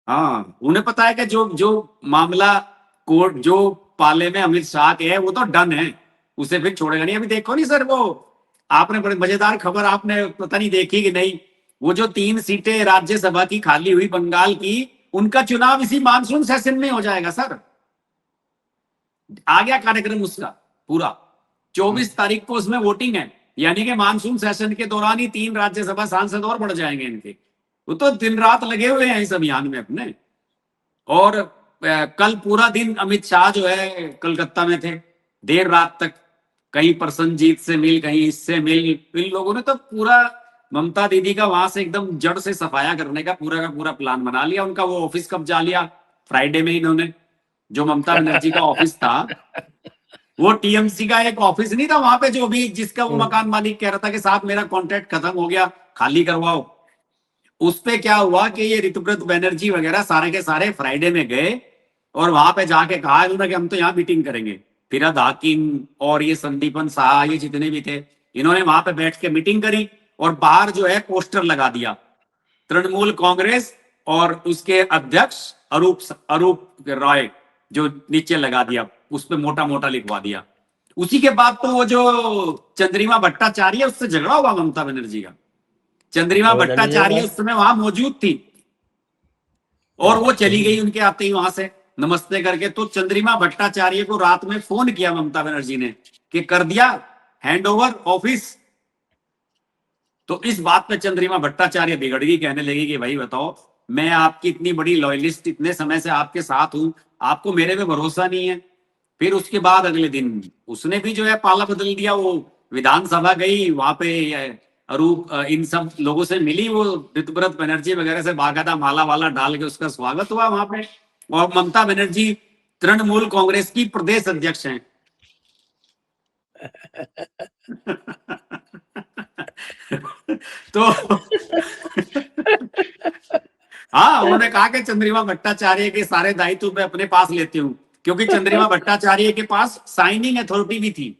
Speaker 2: हाँ, उन्हें पता है कि जो जो मामला कोर्ट जो पाले में अमित शाह के है वो तो डन है, उसे फिर छोड़ेगा नहीं। अभी देखो नहीं सर, वो आपने बड़ी मजेदार खबर आपने पता नहीं देखी कि नहीं, वो जो 3 सीटें राज्यसभा की खाली हुई बंगाल की, उनका चुनाव इसी मानसून सेशन में हो जाएगा सर। आ गया कार्यक्रम उसका पूरा, 24 तारीख को उसमें वोटिंग है, यानी कि मानसून सेशन के दौरान ही 3 राज्यसभा सांसद और बढ़ जाएंगे इनके। वो तो दिन रात लगे हुए हैं इस अभियान में अपने। और कल पूरा दिन अमित शाह जो है कलकत्ता में थे, देर रात तक, कहीं प्रसन्नजीत से मिल, कहीं इससे मिल। इन लोगों ने तो पूरा ममता दीदी का वहां से एकदम जड़ से सफाया करने का पूरा प्लान बना लिया। उनका वो ऑफिस कब्जा लिया फ्राइडे में इन्होंने, जो ममता बनर्जी का ऑफिस था, वो टीएमसी का एक ऑफिस नहीं था वहां पे, जो भी जिसका वो मकान मालिक कह रहा था कि साहब मेरा कॉन्ट्रैक्ट खत्म हो गया, खाली करवाओ। उस पे क्या हुआ कि ये ऋतुव्रत बनर्जी वगैरह सारे के सारे फ्राइडे में गए, और वहां पे जाके कहा इन्होंने कि हम तो यहाँ मीटिंग करेंगे। फिरहाद हाकिम और ये संदीपन शाह, ये जितने भी थे, इन्होंने वहां पे बैठ के मीटिंग करी, और बाहर जो है पोस्टर लगा दिया तृणमूल कांग्रेस, और उसके अध्यक्ष अरूप अरूप रॉय जो नीचे लगा दिया, उस पर मोटा मोटा लिखवा दिया। उसी के बाद तो वो जो चंद्रिमा भट्टाचार्य है उससे झगड़ा हुआ ममता बनर्जी का। चंद्रिमा
Speaker 1: वो जानिए
Speaker 2: भट्टाचार्य उस समय वहां मौजूद थी, और वो चली गई उनके आते ही वहां से। नमस्ते करके, तो चंद्रिमा भट्टाचार्य को रात में फोन किया ममता बनर्जी ने कि कर दिया हैंड ओवर ऑफिस। तो इस बात पे चंद्रिमा भट्टाचार्य बिगड़ गई, कहने लगी कि भाई बताओ, मैं आपकी इतनी बड़ी लॉयलिस्ट, इतने समय से आपके साथ हूं, आपको मेरे पे भरोसा नहीं है। फिर उसके बाद अगले दिन उसने भी जो है पाला बदल दिया, वो विधानसभा गई, वहां पे अरूप इन सब लोगों से मिली, वो ऋतुव्रत बनर्जी वगैरह से बाकायदा माला वाला डाल के उसका स्वागत हुआ वहां पे। और ममता बनर्जी तृणमूल कांग्रेस की प्रदेश अध्यक्ष हैं। तो हाँ, उन्होंने कहा कि चंद्रिमा भट्टाचार्य के सारे दायित्व मैं अपने पास लेती हूँ, क्योंकि चंद्रिमा भट्टाचार्य के पास साइनिंग अथॉरिटी भी थी।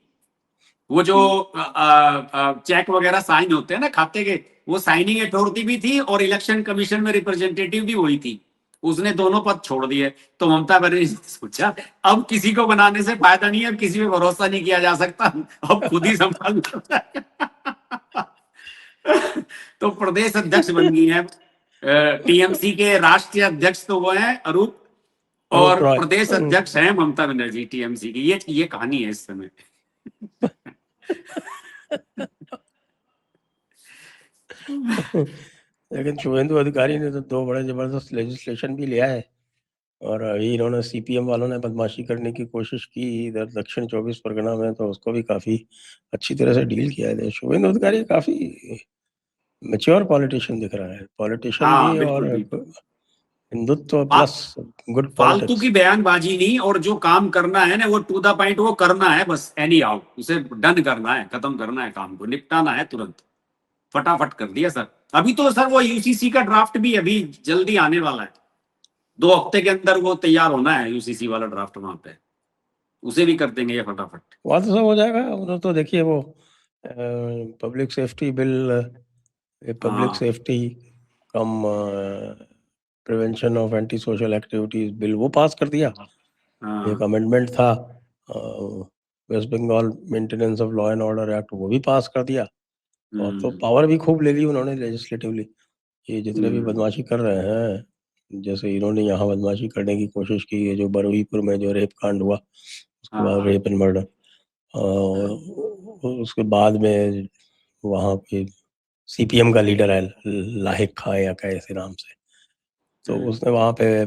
Speaker 2: वो जो चेक वगैरह साइन होते हैं ना खाते के, वो साइनिंग अथॉरिटी भी थी और इलेक्शन कमीशन में रिप्रेजेंटेटिव भी वही थी। उसने दोनों पद छोड़ दिए। तो ममता बनर्जी ने सोचा अब किसी को बनाने से फायदा नहीं है, अब किसी पे भरोसा नहीं किया जा सकता, अब खुद ही संभाल। तो प्रदेश अध्यक्ष बन गई है। टीएमसी के राष्ट्रीय अध्यक्ष तो वो हैं अरूप,
Speaker 1: अरूप
Speaker 2: और
Speaker 1: रॉय।
Speaker 2: प्रदेश अध्यक्ष हैं ममता बनर्जी टीएमसी की। ये कहानी है इस समय।
Speaker 1: लेकिन शुभेंदु अधिकारी ने तो 2 बड़े जबरदस्त लेजिस्लेशन भी लिया है, और अभी इन्होंने सीपीएम वालों ने बदमाशी करने की कोशिश की इधर दक्षिण 24 परगना में, तो उसको भी काफी अच्छी तरह से डील किया है। शुभेंदु अधिकारी काफी मैच्योर पॉलिटिशियन दिख रहा है, पॉलिटिशियन
Speaker 2: हाँ
Speaker 1: भी और
Speaker 2: बिल्कुल बिल्कुल,
Speaker 1: हिंदुत्व प्लस गुड
Speaker 2: फालतू की
Speaker 1: पॉलिटिक्स।
Speaker 2: बयानबाजी नहीं, और जो काम करना है ना वो टू द पॉइंट वो करना है, बस एनी हाउ उसे डन करना है, खत्म करना है, काम को निपटाना है तुरंत, फटाफट कर दिया सर। अभी तो सर वो यूसीसी का ड्राफ्ट भी अभी जल्दी आने वाला है, 2 हफ्ते के अंदर वो तैयार होना है यूसीसी वाला ड्राफ्ट, वहां पे उसे भी कर देंगे ये फटाफट।
Speaker 1: वहाँ तो सब हो जाएगा। उधर तो देखिए वो पब्लिक सेफ्टी बिल, पब्लिक
Speaker 2: हाँ
Speaker 1: safety cum prevention of anti social activities bill वो पास कर दिया। एक
Speaker 2: हाँ
Speaker 1: अमेंडमेंट था West Bengal maintenance of law and order act, वो भी पास कर दिया। और तो पावर भी खूब ले ली उन्होंने लेजिस्लेटिवली। ये जितने भी बदमाशी कर रहे हैं, जैसे इन्होंने यहाँ बदमाशी करने की कोशिश की है, जो बरुईपुर में जो रेप कांड हुआ, उसके बाद
Speaker 2: हाँ
Speaker 1: रेप एंड मर्डर, उसके बाद में वहाँ पे सीपीएम का लीडर है लाहिक खां या कैसे नाम से, तो उसने वहाँ पे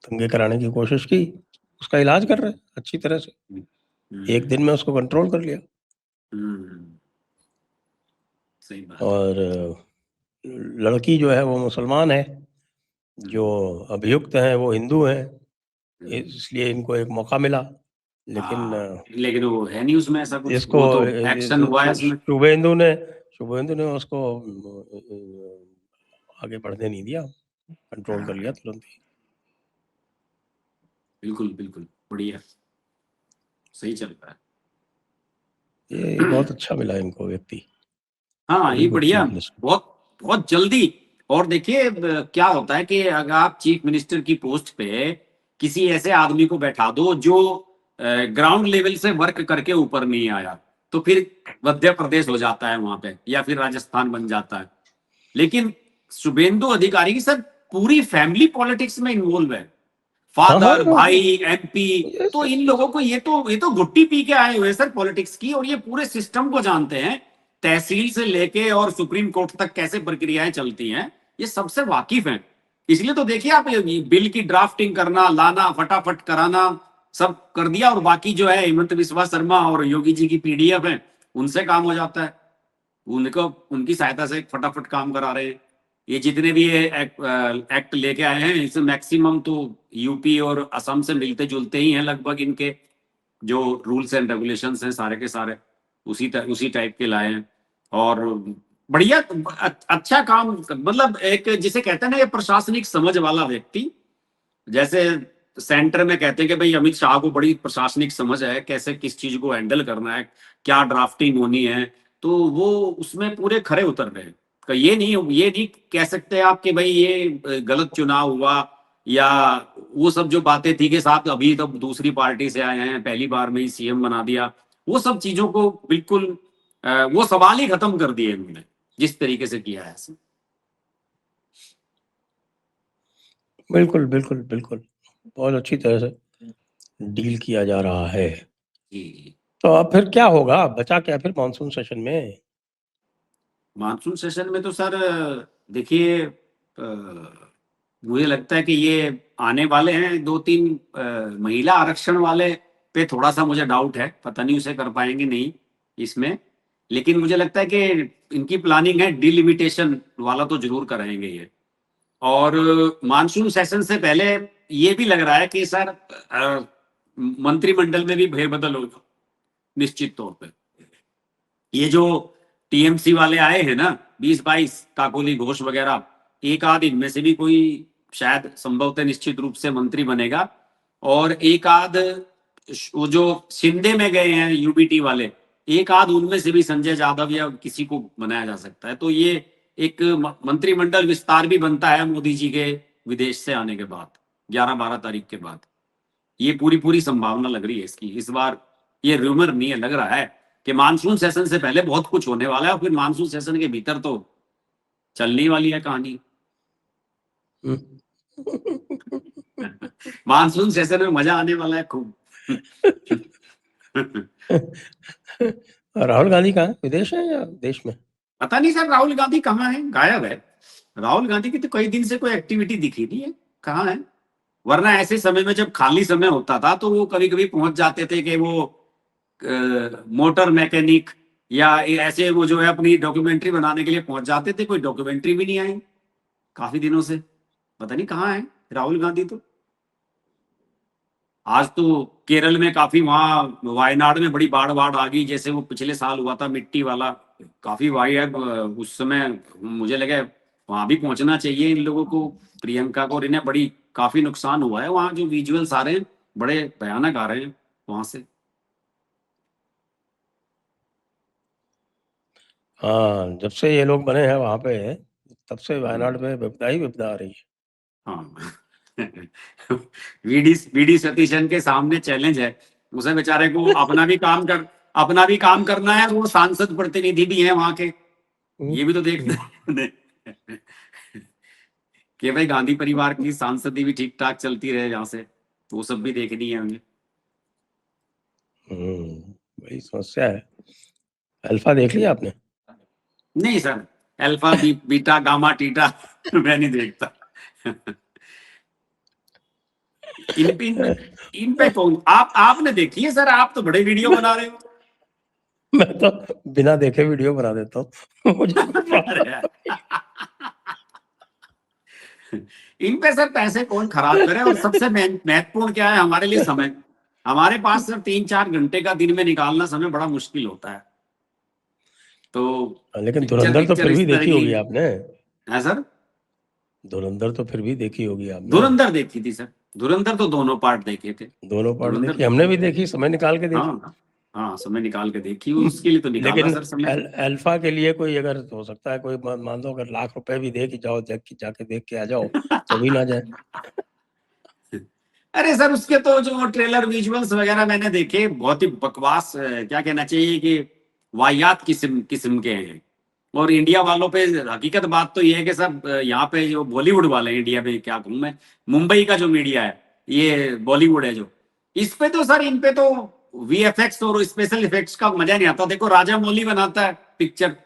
Speaker 1: दंगे कराने की कोशिश की। उसका इलाज कर रहे हैं अच्छी तरह से, एक दिन में उसको कंट्रोल कर लिया।
Speaker 2: सही बात।
Speaker 1: और लड़की जो है वो मुसलमान है, जो अभियुक्त हैं वो हिंदू हैं, इसलिए इनको एक मौका मिला। लेकिन
Speaker 2: लेकिन वो है नहीं उसमें ऐसा कुछ,
Speaker 1: इसको
Speaker 2: वो तो एक्शन हुआ है इसमें।
Speaker 1: शुभेंदु ने उसको आगे बढ़ने नहीं दिया, कंट्रोल कर लिया तुरंत ही।
Speaker 2: बिल्कुल बिल्कुल, बढ़िया, सही चल रहा है।
Speaker 1: ये बहुत अच्छा मिला इनको व्यक्ति,
Speaker 2: हाँ
Speaker 1: वेरी
Speaker 2: ये
Speaker 1: गुड
Speaker 2: बढ़िया,
Speaker 1: चीफ मिनिस्टर।
Speaker 2: बहुत बहुत जल्दी। और देखिए क्या होता है कि अगर आप चीफ मिनिस्टर की पोस्ट पे किसी ऐसे आदमी को बैठा दो जो ग्राउंड लेवल से वर्क करके ऊपर नहीं आया, तो फिर मध्य प्रदेश हो जाता है वहां पे, या फिर राजस्थान बन जाता है। लेकिन शुभेंदु अधिकारी की सर पूरी फैमिली पॉलिटिक्स में इन्वॉल्व है,
Speaker 1: हाँ हाँ,
Speaker 2: फादर भाई एमपी।
Speaker 1: यस
Speaker 2: तो इन
Speaker 1: यस।
Speaker 2: लोगों को ये तो गुट्टी पी के आए हुए सर पॉलिटिक्स की, और ये पूरे सिस्टम को जानते हैं, तहसील से लेके और सुप्रीम कोर्ट तक कैसे प्रक्रियाएं चलती हैं, ये सबसे वाकिफ हैं। इसलिए तो देखिए आप, ये बिल की ड्राफ्टिंग करना लाना फटाफट कराना सब कर दिया, और बाकी जो है हेमंत बिस्वा शर्मा और योगी जी की पीडीएफ है, उनसे काम हो जाता है, उनको उनकी सहायता से फटाफट काम करा रहे हैं। ये जितने भी ये एक्ट लेके आए हैं, इसमें मैक्सिमम तो यूपी और असम से मिलते जुलते ही हैं लगभग, इनके जो रूल्स एंड रेगुलेशंस हैं सारे के सारे उसी टाइप के लाए हैं। और बढ़िया, अच्छा काम, मतलब एक जिसे कहते हैं ना ये प्रशासनिक समझ वाला व्यक्ति, जैसे सेंटर में कहते हैं कि भाई अमित शाह को बड़ी प्रशासनिक समझ है, कैसे किस चीज को हैंडल करना है, क्या ड्राफ्टिंग होनी है, तो वो उसमें पूरे खरे उतर रहे हैं। ये नहीं कह सकते आप कि भाई ये गलत चुनाव हुआ, या वो सब जो बातें थी कि साहब अभी तो दूसरी पार्टी से आए हैं, पहली बार में ही सीएम बना दिया, वो सब चीजों को बिल्कुल वो सवाल ही खत्म कर दिए उन्होंने, जिस तरीके से किया है।
Speaker 1: बिल्कुल, बिल्कुल, बिल्कुल। बहुत अच्छी तरह से डील किया जा रहा है।
Speaker 2: जी।
Speaker 1: तो अब फिर क्या होगा? बचा क्या फिर मानसून सेशन में?
Speaker 2: मानसून सेशन में तो सर देखिए मुझे लगता है कि ये आने वाले हैं 2-3 महिला आरक्षण वाले पे थोड़ा-सा मुझे डाउट है, पता नहीं उसे कर पाएँगे नहीं इसमें। लेकिन मुझे लगता है कि इनकी प्लानिंग है डिलिमिटेशन वाला तो ज़रूर कराएँगे ये। और मानसून सेशन से पहले ये भी लग रहा है कि सर मंत्रिमंडल में भी फेरबदल होगा, निश्चित तौर पे। ये जो टीएमसी वाले आए हैं ना 20-22 काकोली घोष वगैरह, एक आध इनमें से भी कोई शायद संभवतः निश्चित रूप से मंत्री बनेगा और एक आध वो जो शिंदे में गए हैं यूबीटी वाले, एक आध उनमें से भी संजय यादव या किसी को बनाया जा सकता है। तो ये एक मंत्रिमंडल विस्तार भी बनता है मोदी जी के विदेश से आने के बाद 11-12 तारीख के बाद। ये पूरी पूरी संभावना लग रही है इसकी इस बार। ये रूमर नहीं है, लग रहा है कि मानसून सेशन से पहले बहुत कुछ होने वाला है और फिर मानसून सेशन के भीतर तो चलने वाली है कहानी। मानसून सेशन में मजा आने वाला है खूब।
Speaker 1: राहुल गांधी कहाँ है? विदेश है या देश में?
Speaker 2: पता नहीं सर राहुल गांधी कहाँ है, गायब है। राहुल गांधी की तो कई दिन से कोई एक्टिविटी दिखी नहीं है, कहाँ है? वरना ऐसे समय में जब खाली समय होता था तो वो कभी कभी पहुंच जाते थे कि वो मोटर मैकेनिक या ऐसे वो जो है अपनी डॉक्यूमेंट्री बनाने के लिए पहुंच जाते थे। कोई डॉक्यूमेंट्री भी नहीं आई काफी दिनों से, पता नहीं कहाँ है राहुल गांधी। तो आज तो केरल में काफी, वहां वायनाड में बड़ी बाढ़ बाढ़ आ गई, जैसे वो पिछले साल हुआ था मिट्टी वाला, काफी वाई है उस समय। मुझे लगे वहां भी पहुंचना चाहिए इन लोगों को, प्रियंका को, और इन्हें बड़ी काफी नुकसान हुआ है। वहां जो विजुअल्स आ रहे हैं बड़े भयानक आ रहे हैं वहां से।
Speaker 1: हाँ, जब से ये लोग बने हैं वहां पे, तब से वायनाड में विपदा ही विपदा आ रही है।
Speaker 2: हाँ। वीडी वीडी सतीशन के सामने चैलेंज है, उसे बेचारे को अपना भी काम करना है। वो सांसद प्रतिनिधि भी हैं वहां के, ये भी तो देखते हैं कि भाई गांधी परिवार की सांसदी भी ठीक ठाक चलती रहे यहाँ से, तो वो सब भी देखनी है हमें।
Speaker 1: वही समस्या है। अल्फा देख लिया आपने?
Speaker 2: नहीं sir, alpha beta gamma theta मैं नहीं देखता। इन पे कौन, आपने देखी है सर? आप तो बड़े वीडियो बना रहे हो।
Speaker 1: मैं तो बिना देखे वीडियो बना देता हूँ। मुझे कोई प्रॉब्लम।
Speaker 2: अरे इन पे सर पैसे कौन खराब करे, और सबसे महत्वपूर्ण क्या है हमारे लिए? समय। हमारे पास सर 3-4 घंटे का दिन में निकालना समय बड़ा मुश्किल होता है। तो
Speaker 1: लेकिन
Speaker 2: पिक्चर
Speaker 1: धुरंधर तो
Speaker 2: पिक्चर
Speaker 1: फिर भी
Speaker 2: इस तरह
Speaker 1: देखी
Speaker 2: की
Speaker 1: होगी आपने?
Speaker 2: है सर।
Speaker 1: धुरंधर तो फिर भी देखी होगी आपने?
Speaker 2: धुरंधर देखी थी सर, धुरंधर तो दोनों पार्ट देखे थे।
Speaker 1: दोनों पार्ट
Speaker 2: धुरंधर
Speaker 1: देखी, हमने
Speaker 2: देखी,
Speaker 1: भी देखी, समय निकाल के देखी।
Speaker 2: हाँ हाँ समय निकाल के देखी, उसके लिए तो निकाला
Speaker 1: लेकिन
Speaker 2: सर समय।
Speaker 1: अल्फा के लिए कोई अगर हो सकता है, कोई मान लो अगर लाख रुपए भी दे कि जाओ जाके देख के आ जाओ, तो भी ना जाए।
Speaker 2: अरे सर उसके तो जो ट्रेलर विजुअल्स वगैरह मैंने देखे, बहुत ही बकवास, क्या कहना चाहिए कि वाहियात किस्म किस्म के हैं। और इंडिया वालों पे हकीकत बात तो ये है कि सब यहाँ पे जो बॉलीवुड वाले हैं, इंडिया में क्या कहूँ मैं, मुंबई का जो मीडिया है, ये बॉलीवुड है जो, इस पे तो सर, इन पे तो वीएफएक्स और स्पेशल इफेक्ट्स का मजा नहीं आता। देखो राजा मौली बनाता है पिक्चर,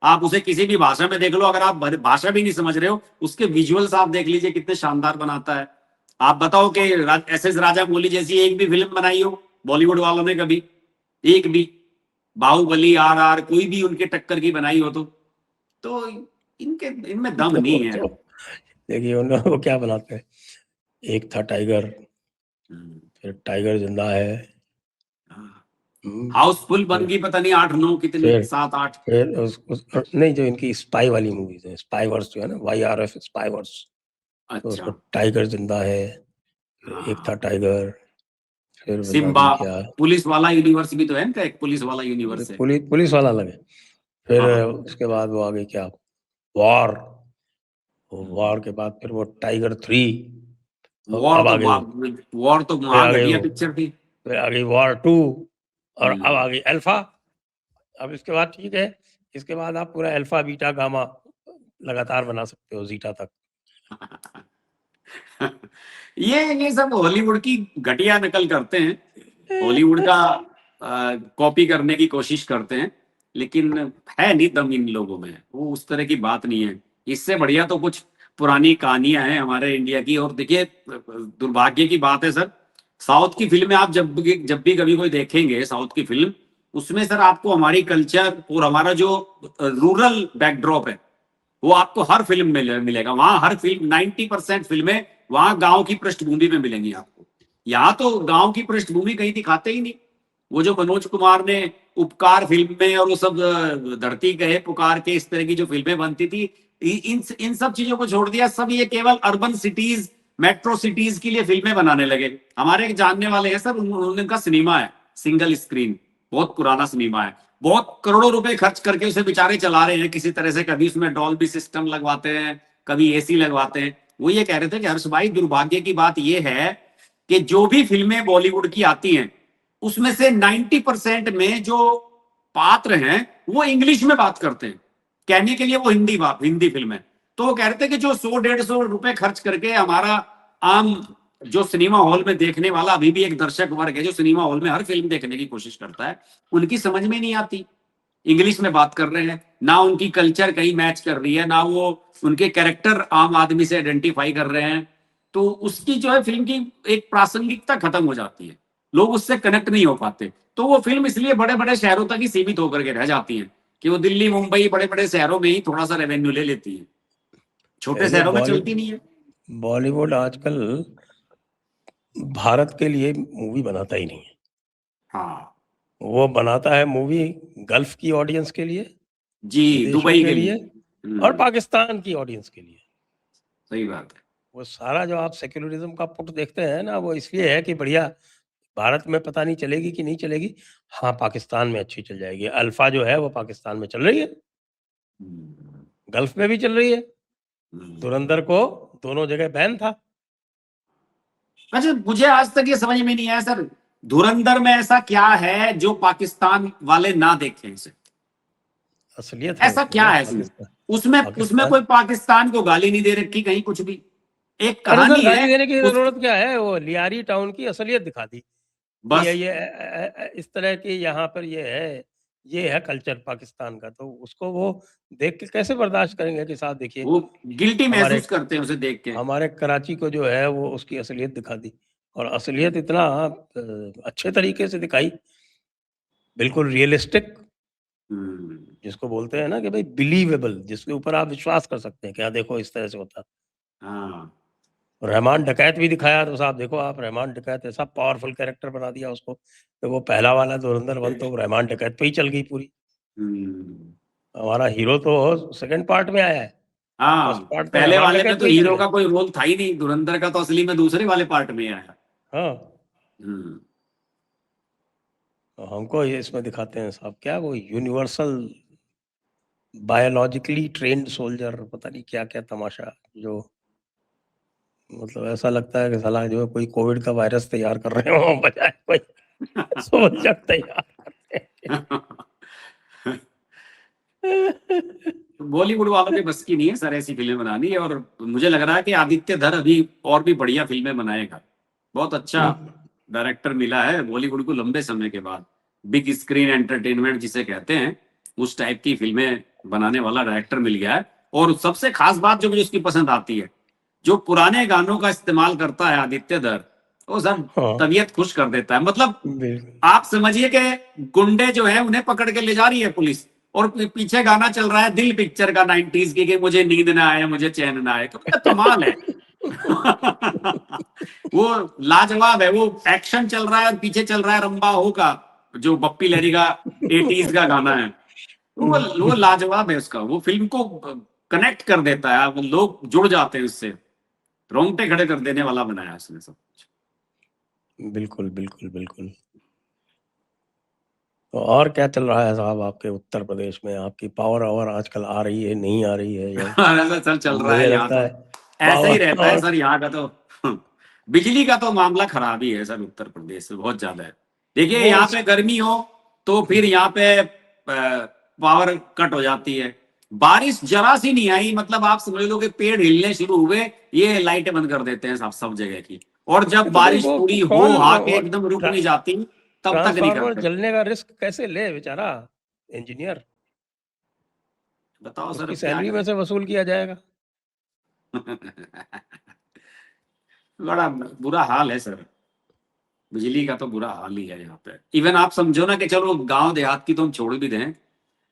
Speaker 2: आप उसे किसी भी भाषा में देख लो, अगर आप भाषा भी नहीं समझ रहे हो, उसके विजुअल्स आप देख लीजिए कितने शानदार बनाता है। आप बताओ कि एस एस राजा मौली जैसी एक भी फिल्म बनाई हो बॉलीवुड वालों ने कभी? एक भी, बाहुबली, आर कोई भी उनके टक्कर की बनाई हो तो इनके इनमें दम नहीं है।
Speaker 1: तो देखिए उन्होंने वो क्या बनाते हैं, एक था टाइगर, फिर टाइगर जिंदा है,
Speaker 2: हाउसफुल बन
Speaker 1: फिर
Speaker 2: गई, पता नहीं 8-9 कितनी,
Speaker 1: फिर
Speaker 2: 7-8।
Speaker 1: फिर नहीं, जो इनकी स्पाई वाली मूवीज है, स्पाई वर्स जो है ना, YRF स्पाई वर्स, तो
Speaker 2: अच्छा।
Speaker 1: उसमें टाइगर जिंदा है, एक था
Speaker 2: हाँ,
Speaker 1: टाइगर, फिर बता
Speaker 2: सिम्बा,
Speaker 1: दी क्या,
Speaker 2: पुलिस वाला यूनिवर्स भी तो है इनका, एक पुलिस वाला यूनिवर्स है।
Speaker 1: पुलिस वाला लगे। फिर
Speaker 2: हाँ हाँ।
Speaker 1: उसके बाद वो आ गई क्या, वॉर, वॉर के बाद फिर वो टाइगर 3, अब आ गई,
Speaker 2: वॉर तो
Speaker 1: फिर आ गई
Speaker 2: महाघटिया पिक्चर थी।
Speaker 1: फिर आ गई वॉर 2, और अब आ
Speaker 2: हम्म।
Speaker 1: गई अल्फा। अब इसके बाद ठीक है, इसके बाद आप पूरा अल्फा बीटा गामा लगातार बना सकते हो, जीटा तक।
Speaker 2: ये सब हॉलीवुड की घटिया नकल करते हैं, हॉलीवुड का कॉपी करने की कोशिश करते हैं, लेकिन है नहीं दम इन लोगों में, वो उस तरह की बात नहीं है। इससे बढ़िया तो कुछ पुरानी कहानियां हैं हमारे इंडिया की। और देखिए, दुर्भाग्य की बात है सर, साउथ की फिल्में आप जब भी कभी कोई देखेंगे साउथ की फिल्म, उसमें सर आपको हमारी कल्चर और हमारा जो रूरल बैकड्रॉप है वो आपको हर फिल्म में मिलेगा। वहां हर फिल्म 90% फिल्में वहां गांव की पृष्ठभूमि में मिलेंगी आपको। यहाँ तो गांव की पृष्ठभूमि कहीं दिखाते ही नहीं। वो जो मनोज कुमार ने उपकार फिल्म में और वो सब धरती कहे पुकार के इस तरह की जो फिल्में बनती थी, इन सब चीजों को छोड़ दिया। सब ये केवल अर्बन सिटीज, मेट्रो सिटीज के लिए फिल्में बनाने लगे। हमारे एक जानने वाले हैं सर, उनका सिनेमा है सिंगल स्क्रीन, बहुत पुराना सिनेमा है, बहुत करोड़ों रुपए खर्च करके उसे बेचारे चला रहे हैं किसी तरह से। कभी उसमें डॉल्बी सिस्टम लगवाते हैं, कभी एसी लगवाते हैं। वो ये कह रहे थे कि हर्ष भाई, दुर्भाग्य की बात ये है कि जो भी फिल्में बॉलीवुड की आती हैं उसमें से 90% में जो पात्र हैं वो इंग्लिश में बात करते हैं, कहने के लिए वो हिंदी फिल्म है। तो वो कह रहे थे कि जो 100-150 रुपए खर्च करके हमारा आम जो सिनेमा हॉल में देखने वाला अभी भी एक दर्शक वर्ग है जो सिनेमा हॉल में हर फिल्म देखने की कोशिश करता है, उनकी समझ में नहीं आती, इंग्लिश में बात कर रहे हैं, ना उनकी कल्चर कहीं मैच कर रही है, ना वो उनके कैरेक्टर आम आदमी से आइडेंटिफाई कर रहे हैं। तो उसकी जो है फिल्म की एक प्रासंगिकता खत्म हो जाती है, लोग उससे कनेक्ट नहीं हो पाते। तो वो फिल्म इसलिए बड़े बड़े शहरों तक ही सीमित होकर के रह जाती है कि वो दिल्ली मुंबई बड़े बड़े शहरों में ही थोड़ा सा रेवेन्यू ले लेती है, छोटे
Speaker 1: देखिए
Speaker 2: शहरों में चलती नहीं है।
Speaker 1: बॉलीवुड आजकल भारत के लिए मूवी बनाता ही नहीं है।
Speaker 2: हाँ
Speaker 1: वो बनाता है मूवी गल्फ की ऑडियंस के लिए,
Speaker 2: जी,
Speaker 1: विदेशों
Speaker 2: दुबई
Speaker 1: के
Speaker 2: के
Speaker 1: लिए
Speaker 2: लिए।
Speaker 1: और पाकिस्तान की ऑडियंस के लिए।
Speaker 2: सही बात है।
Speaker 1: वो सारा जो आप सेक्युलरिज्म का पुट देखते हैं ना, वो इसलिए है कि बढ़िया भारत में पता नहीं चलेगी कि नहीं चलेगी, हाँ पाकिस्तान में अच्छी चल जाएगी। अल्फा जो है वो पाकिस्तान में चल रही है,
Speaker 2: हम्म,
Speaker 1: गल्फ में भी चल रही है।
Speaker 2: हम्म।
Speaker 1: धुरंधर को दोनों जगह बैन था।
Speaker 2: अच्छा, मुझे आज तक ये समझ में नहीं आया सर, धुरंधर में ऐसा क्या है जो पाकिस्तान वाले ना देखें इसे?
Speaker 1: असलियत है
Speaker 2: ऐसा
Speaker 1: उसमें
Speaker 2: क्या
Speaker 1: ना,
Speaker 2: है इसमें?
Speaker 1: पाकिस्तान
Speaker 2: उसमें उसमें
Speaker 1: पाकिस्तान
Speaker 2: कोई पाकिस्तान को गाली नहीं दे रखी कहीं, कुछ भी। एक
Speaker 1: अरे सर,
Speaker 2: कहानी
Speaker 1: गाली
Speaker 2: है
Speaker 1: देने की
Speaker 2: उस,
Speaker 1: जरूरत क्या है? वो लियारी टाउन की असलियत दिखा दी कि
Speaker 2: बस
Speaker 1: इस तरह की यहाँ पर ये है कल्चर पाकिस्तान का। तो उसको वो देख के कैसे बर्दाश्त करेंगे कि साहब देखिए
Speaker 2: वो गिल्टी
Speaker 1: हमारे
Speaker 2: महसूस करते हैं उसे देख के।
Speaker 1: हमारे कराची को जो है वो उसकी असलियत दिखा दी। और असलियत इतना अच्छे तरीके से दिखाई, बिल्कुल रियलिस्टिक,
Speaker 2: हम्म,
Speaker 1: जिसको बोलते हैं ना कि भाई बिलीवेबल, जिसके ऊपर आप विश्वास कर सकते हैं कि हाँ देखो इस तरह से होता।
Speaker 2: हाँ
Speaker 1: रहमान डकैत भी दिखाया तो साहब देखो आप, रहमान डकैत ऐसा पावरफुल कैरेक्टर बना दिया उसको कि वो पहला वाला धुरंधर 1 तो रहमान डकैत पे ही चल गई पूरी।
Speaker 2: हम्म,
Speaker 1: हमारा हीरो तो सेकंड पार्ट में आया है,
Speaker 2: हाँ।
Speaker 1: फर्स्ट पार्ट तो
Speaker 2: पहले
Speaker 1: रहमान
Speaker 2: वाले में
Speaker 1: डकैत
Speaker 2: तो
Speaker 1: पे ही चल
Speaker 2: हीरो
Speaker 1: गया।
Speaker 2: का कोई रोल था ही नहीं, धुरंधर का तो असली में दूसरे वाले पार्ट में आया।
Speaker 1: हाँ,
Speaker 2: हम्म,
Speaker 1: तो हमको ये इसमें दिखाते हैं साहब क्या वो यूनिवर्सल बायोलॉजिकली ट्रेन्ड सोल्जर, पता नहीं क्या-क्या तमाशा, जो मतलब ऐसा लगता है कि साला जो है कोई कोविड का वायरस तैयार कर रहे हो बजाय कोई सोल्जर तैयार करते हैं।
Speaker 2: बॉलीवुड वालों के बस की नहीं है सर ऐसी फिल्में बनानी। और मुझे लग रहा है कि आदित्य धर अभी और भी बढ़िया फिल्में बनाएगा। बहुत अच्छा डायरेक्टर मिला है बॉलीवुड को लंबे समय के बाद। बिग स्क्रीन एंटरटेनमेंट जिसे कहते हैं, उस टाइप की फिल्में बनाने वाला डायरेक्टर मिल गया है। और सबसे खास बात जो मुझे उसकी पसंद आती है, जो पुराने गानों का इस्तेमाल करता है आदित्य धर, वो सब
Speaker 1: हाँ,
Speaker 2: तबीयत खुश कर देता है। मतलब
Speaker 1: बिल्कुल।
Speaker 2: आप समझिए कि गुंडे जो है उन्हें पकड़ के ले जा रही है पुलिस, और पीछे गाना चल रहा है दिल पिक्चर का 90s की कि मुझे नींद ना आए मुझे चैन ना आए। तो कमाल है। वो लाजवाब है। वो एक्शन चल रहा है और पीछे चल रहा है रंबा हो का, जो बप्पी लहरी का 80s का गाना है। वो लाजवाब है उसका, वो फिल्म को कनेक्ट कर देता है, वो लोग जुड़ जाते हैं उससे। रोंगटे खड़े कर देने वाला बनाया उसने सब कुछ।
Speaker 1: बिल्कुल, बिल्कुल, बिल्कुल। तो और क्या चल रहा है साहब आपके उत्तर प्रदेश में? आपकी पावर ऑवर आजकल आ रही है, नहीं आ रही है? या
Speaker 2: ऐसा सर चल रहा
Speaker 1: मुझे
Speaker 2: है यहाँ
Speaker 1: लगता
Speaker 2: तो,
Speaker 1: है
Speaker 2: ऐसा ही
Speaker 1: पावर
Speaker 2: रहता है
Speaker 1: ऑवर
Speaker 2: सर यहाँ का तो। बिजली का तो मामला खराब ही है सर उत्तर प्रदेश में, बहुत ज्यादा है। देखिए यहाँ
Speaker 1: वो
Speaker 2: पे गर्मी हो तो फिर यहाँ पे पावर कट हो जाती है, बारिश जरा सी नहीं आई, मतलब आप समझ लो कि पेड़ हिलने शुरू हुए, ये लाइटें बंद कर देते हैं सब जगह की। और जब
Speaker 1: तो भाई
Speaker 2: बारिश
Speaker 1: वो
Speaker 2: पूरी हो
Speaker 1: कौन
Speaker 2: आके एकदम रुक नहीं जाती, तब तक नहीं
Speaker 1: ट्रांसफार्मर
Speaker 2: करते।
Speaker 1: जलने का रिस्क कैसे ले बेचारा इंजीनियर?
Speaker 2: बताओ सर
Speaker 1: उसकी
Speaker 2: अब क्या
Speaker 1: सैलरी में से वसूल किया जाएगा।
Speaker 2: बड़ा बुरा हाल है सर, बिजली का तो बुरा हाल ही है यहाँ पे। इवन आप समझो ना कि चलो गांव देहात की तो हम छोड़ भी दें,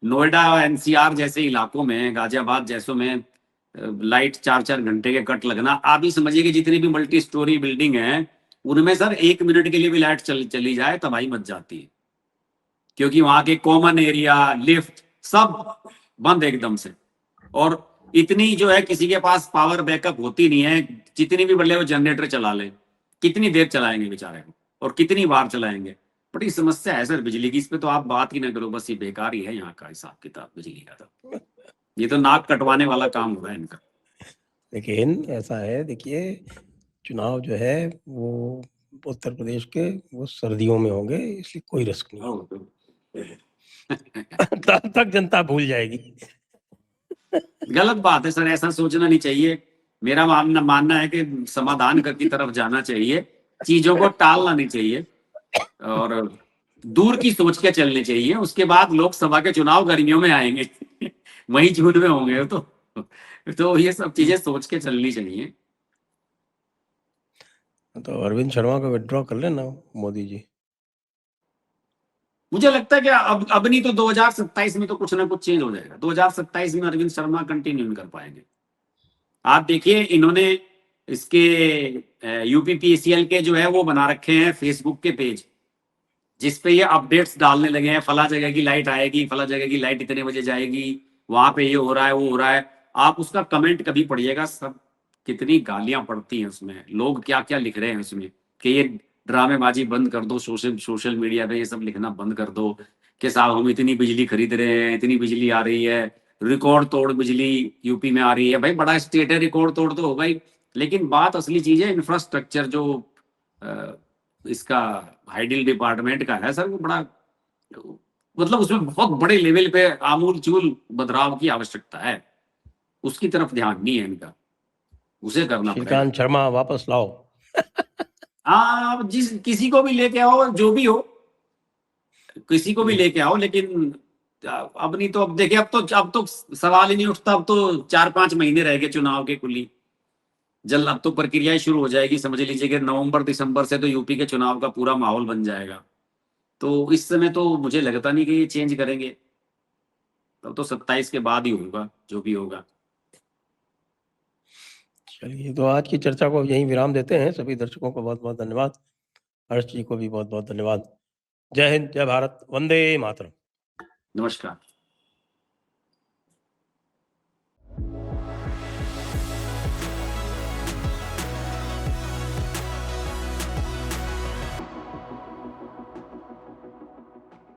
Speaker 2: नोएडा एनसीआर जैसे इलाकों में, गाजियाबाद जैसों में लाइट 4-4 घंटे के कट लगना, आप ही समझिए कि जितनी भी मल्टी स्टोरी बिल्डिंग है उनमें सर 1 मिनट के लिए भी लाइट चली जाए तबाही मच जाती है, क्योंकि वहां के कॉमन एरिया, लिफ्ट सब बंद एकदम से। और इतनी जो है किसी के पास पावर बैकअप होती नहीं है, जितनी भी बड़े वो जनरेटर चला ले, कितनी देर चलाएंगे बेचारे को, और कितनी बार चलाएंगे। बड़ी समस्या है सर बिजली की, इस पे तो आप बात ही ना करो, बस ये बेकार ही है यहाँ का हिसाब किताब बिजली का। तो ये तो नाक कटवाने वाला काम हो रहा है इनका।
Speaker 1: लेकिन ऐसा है, देखिए चुनाव जो है वो उत्तर प्रदेश के वो सर्दियों में होंगे, इसलिए कोई रिस्क नहीं तब तक जनता भूल जाएगी।
Speaker 2: गलत बात है सर, ऐसा सोचना नहीं चाहिए। मेरा मानना है कि समाधान की तरफ जाना चाहिए, चीजों को टालना नहीं चाहिए, और दूर की सोच के चलने चाहिए। उसके बाद लोकसभा के चुनाव गर्मियों में आएंगे, मई जून में होंगे, तो ये सब चीजें सोच के चलनी चाहिए।
Speaker 1: तो अरविंद शर्मा को विड्रॉ कर लेना मोदी जी।
Speaker 2: मुझे लगता है कि अब नहीं तो 2027 में तो कुछ ना कुछ चेंज हो जाएगा। 2027 में अरविंद शर्मा कंटिन्यू नहीं कर पाएंगे। आप देखिए इन्होंने इसके यूपीपीसीएल के जो है वो बना रखे हैं फेसबुक के पेज, जिसपे ये अपडेट्स डालने लगे हैं, फला जगह की लाइट आएगी, फला जगह की लाइट इतने बजे जाएगी, वहां पे ये हो रहा है, वो हो रहा है। आप उसका कमेंट कभी पढ़िएगा, सब कितनी गालियां पड़ती हैं उसमें, लोग क्या क्या लिख रहे हैं उसमें कि ये ड्रामेबाजी बंद कर दो, सोशल मीडिया पे ये सब लिखना बंद कर दो कि साहब हम इतनी बिजली खरीद रहे हैं, इतनी बिजली आ रही है, रिकॉर्ड तोड़ बिजली यूपी में आ रही है। भाई बड़ा स्टेट है, रिकॉर्ड तोड़ तो होगा ही, लेकिन बात असली चीज है इंफ्रास्ट्रक्चर जो इसका हाइडिल डिपार्टमेंट का है सर, वो बड़ा मतलब उसमें बहुत बड़े लेवल पे आमूल चूल बदलाव की आवश्यकता है। उसकी तरफ ध्यान नहीं है इनका, उसे करना पड़ेगा।
Speaker 1: श्रीकांत शर्मा वापस लाओ।
Speaker 2: आप जिस किसी को भी लेके आओ, जो भी हो, किसी को भी लेके आओ, लेकिन अब नहीं तो, अब देखिए अब तो सवाल ही नहीं उठता। अब तो 4-5 महीने रह गए चुनाव के कुली, जल्द अब तो प्रक्रिया शुरू हो जाएगी। समझ लीजिए कि नवंबर दिसंबर से तो यूपी के चुनाव का पूरा माहौल बन जाएगा। तो इस समय तो मुझे लगता नहीं कि ये चेंज करेंगे, तब तो 27 के बाद ही होगा जो भी होगा।
Speaker 1: चलिए, तो आज की चर्चा को यहीं विराम देते हैं। सभी दर्शकों को बहुत बहुत धन्यवाद, हर्ष जी को भी बहुत बहुत धन्यवाद। जय हिंद, जय भारत, वंदे मातरम।
Speaker 2: नमस्कार।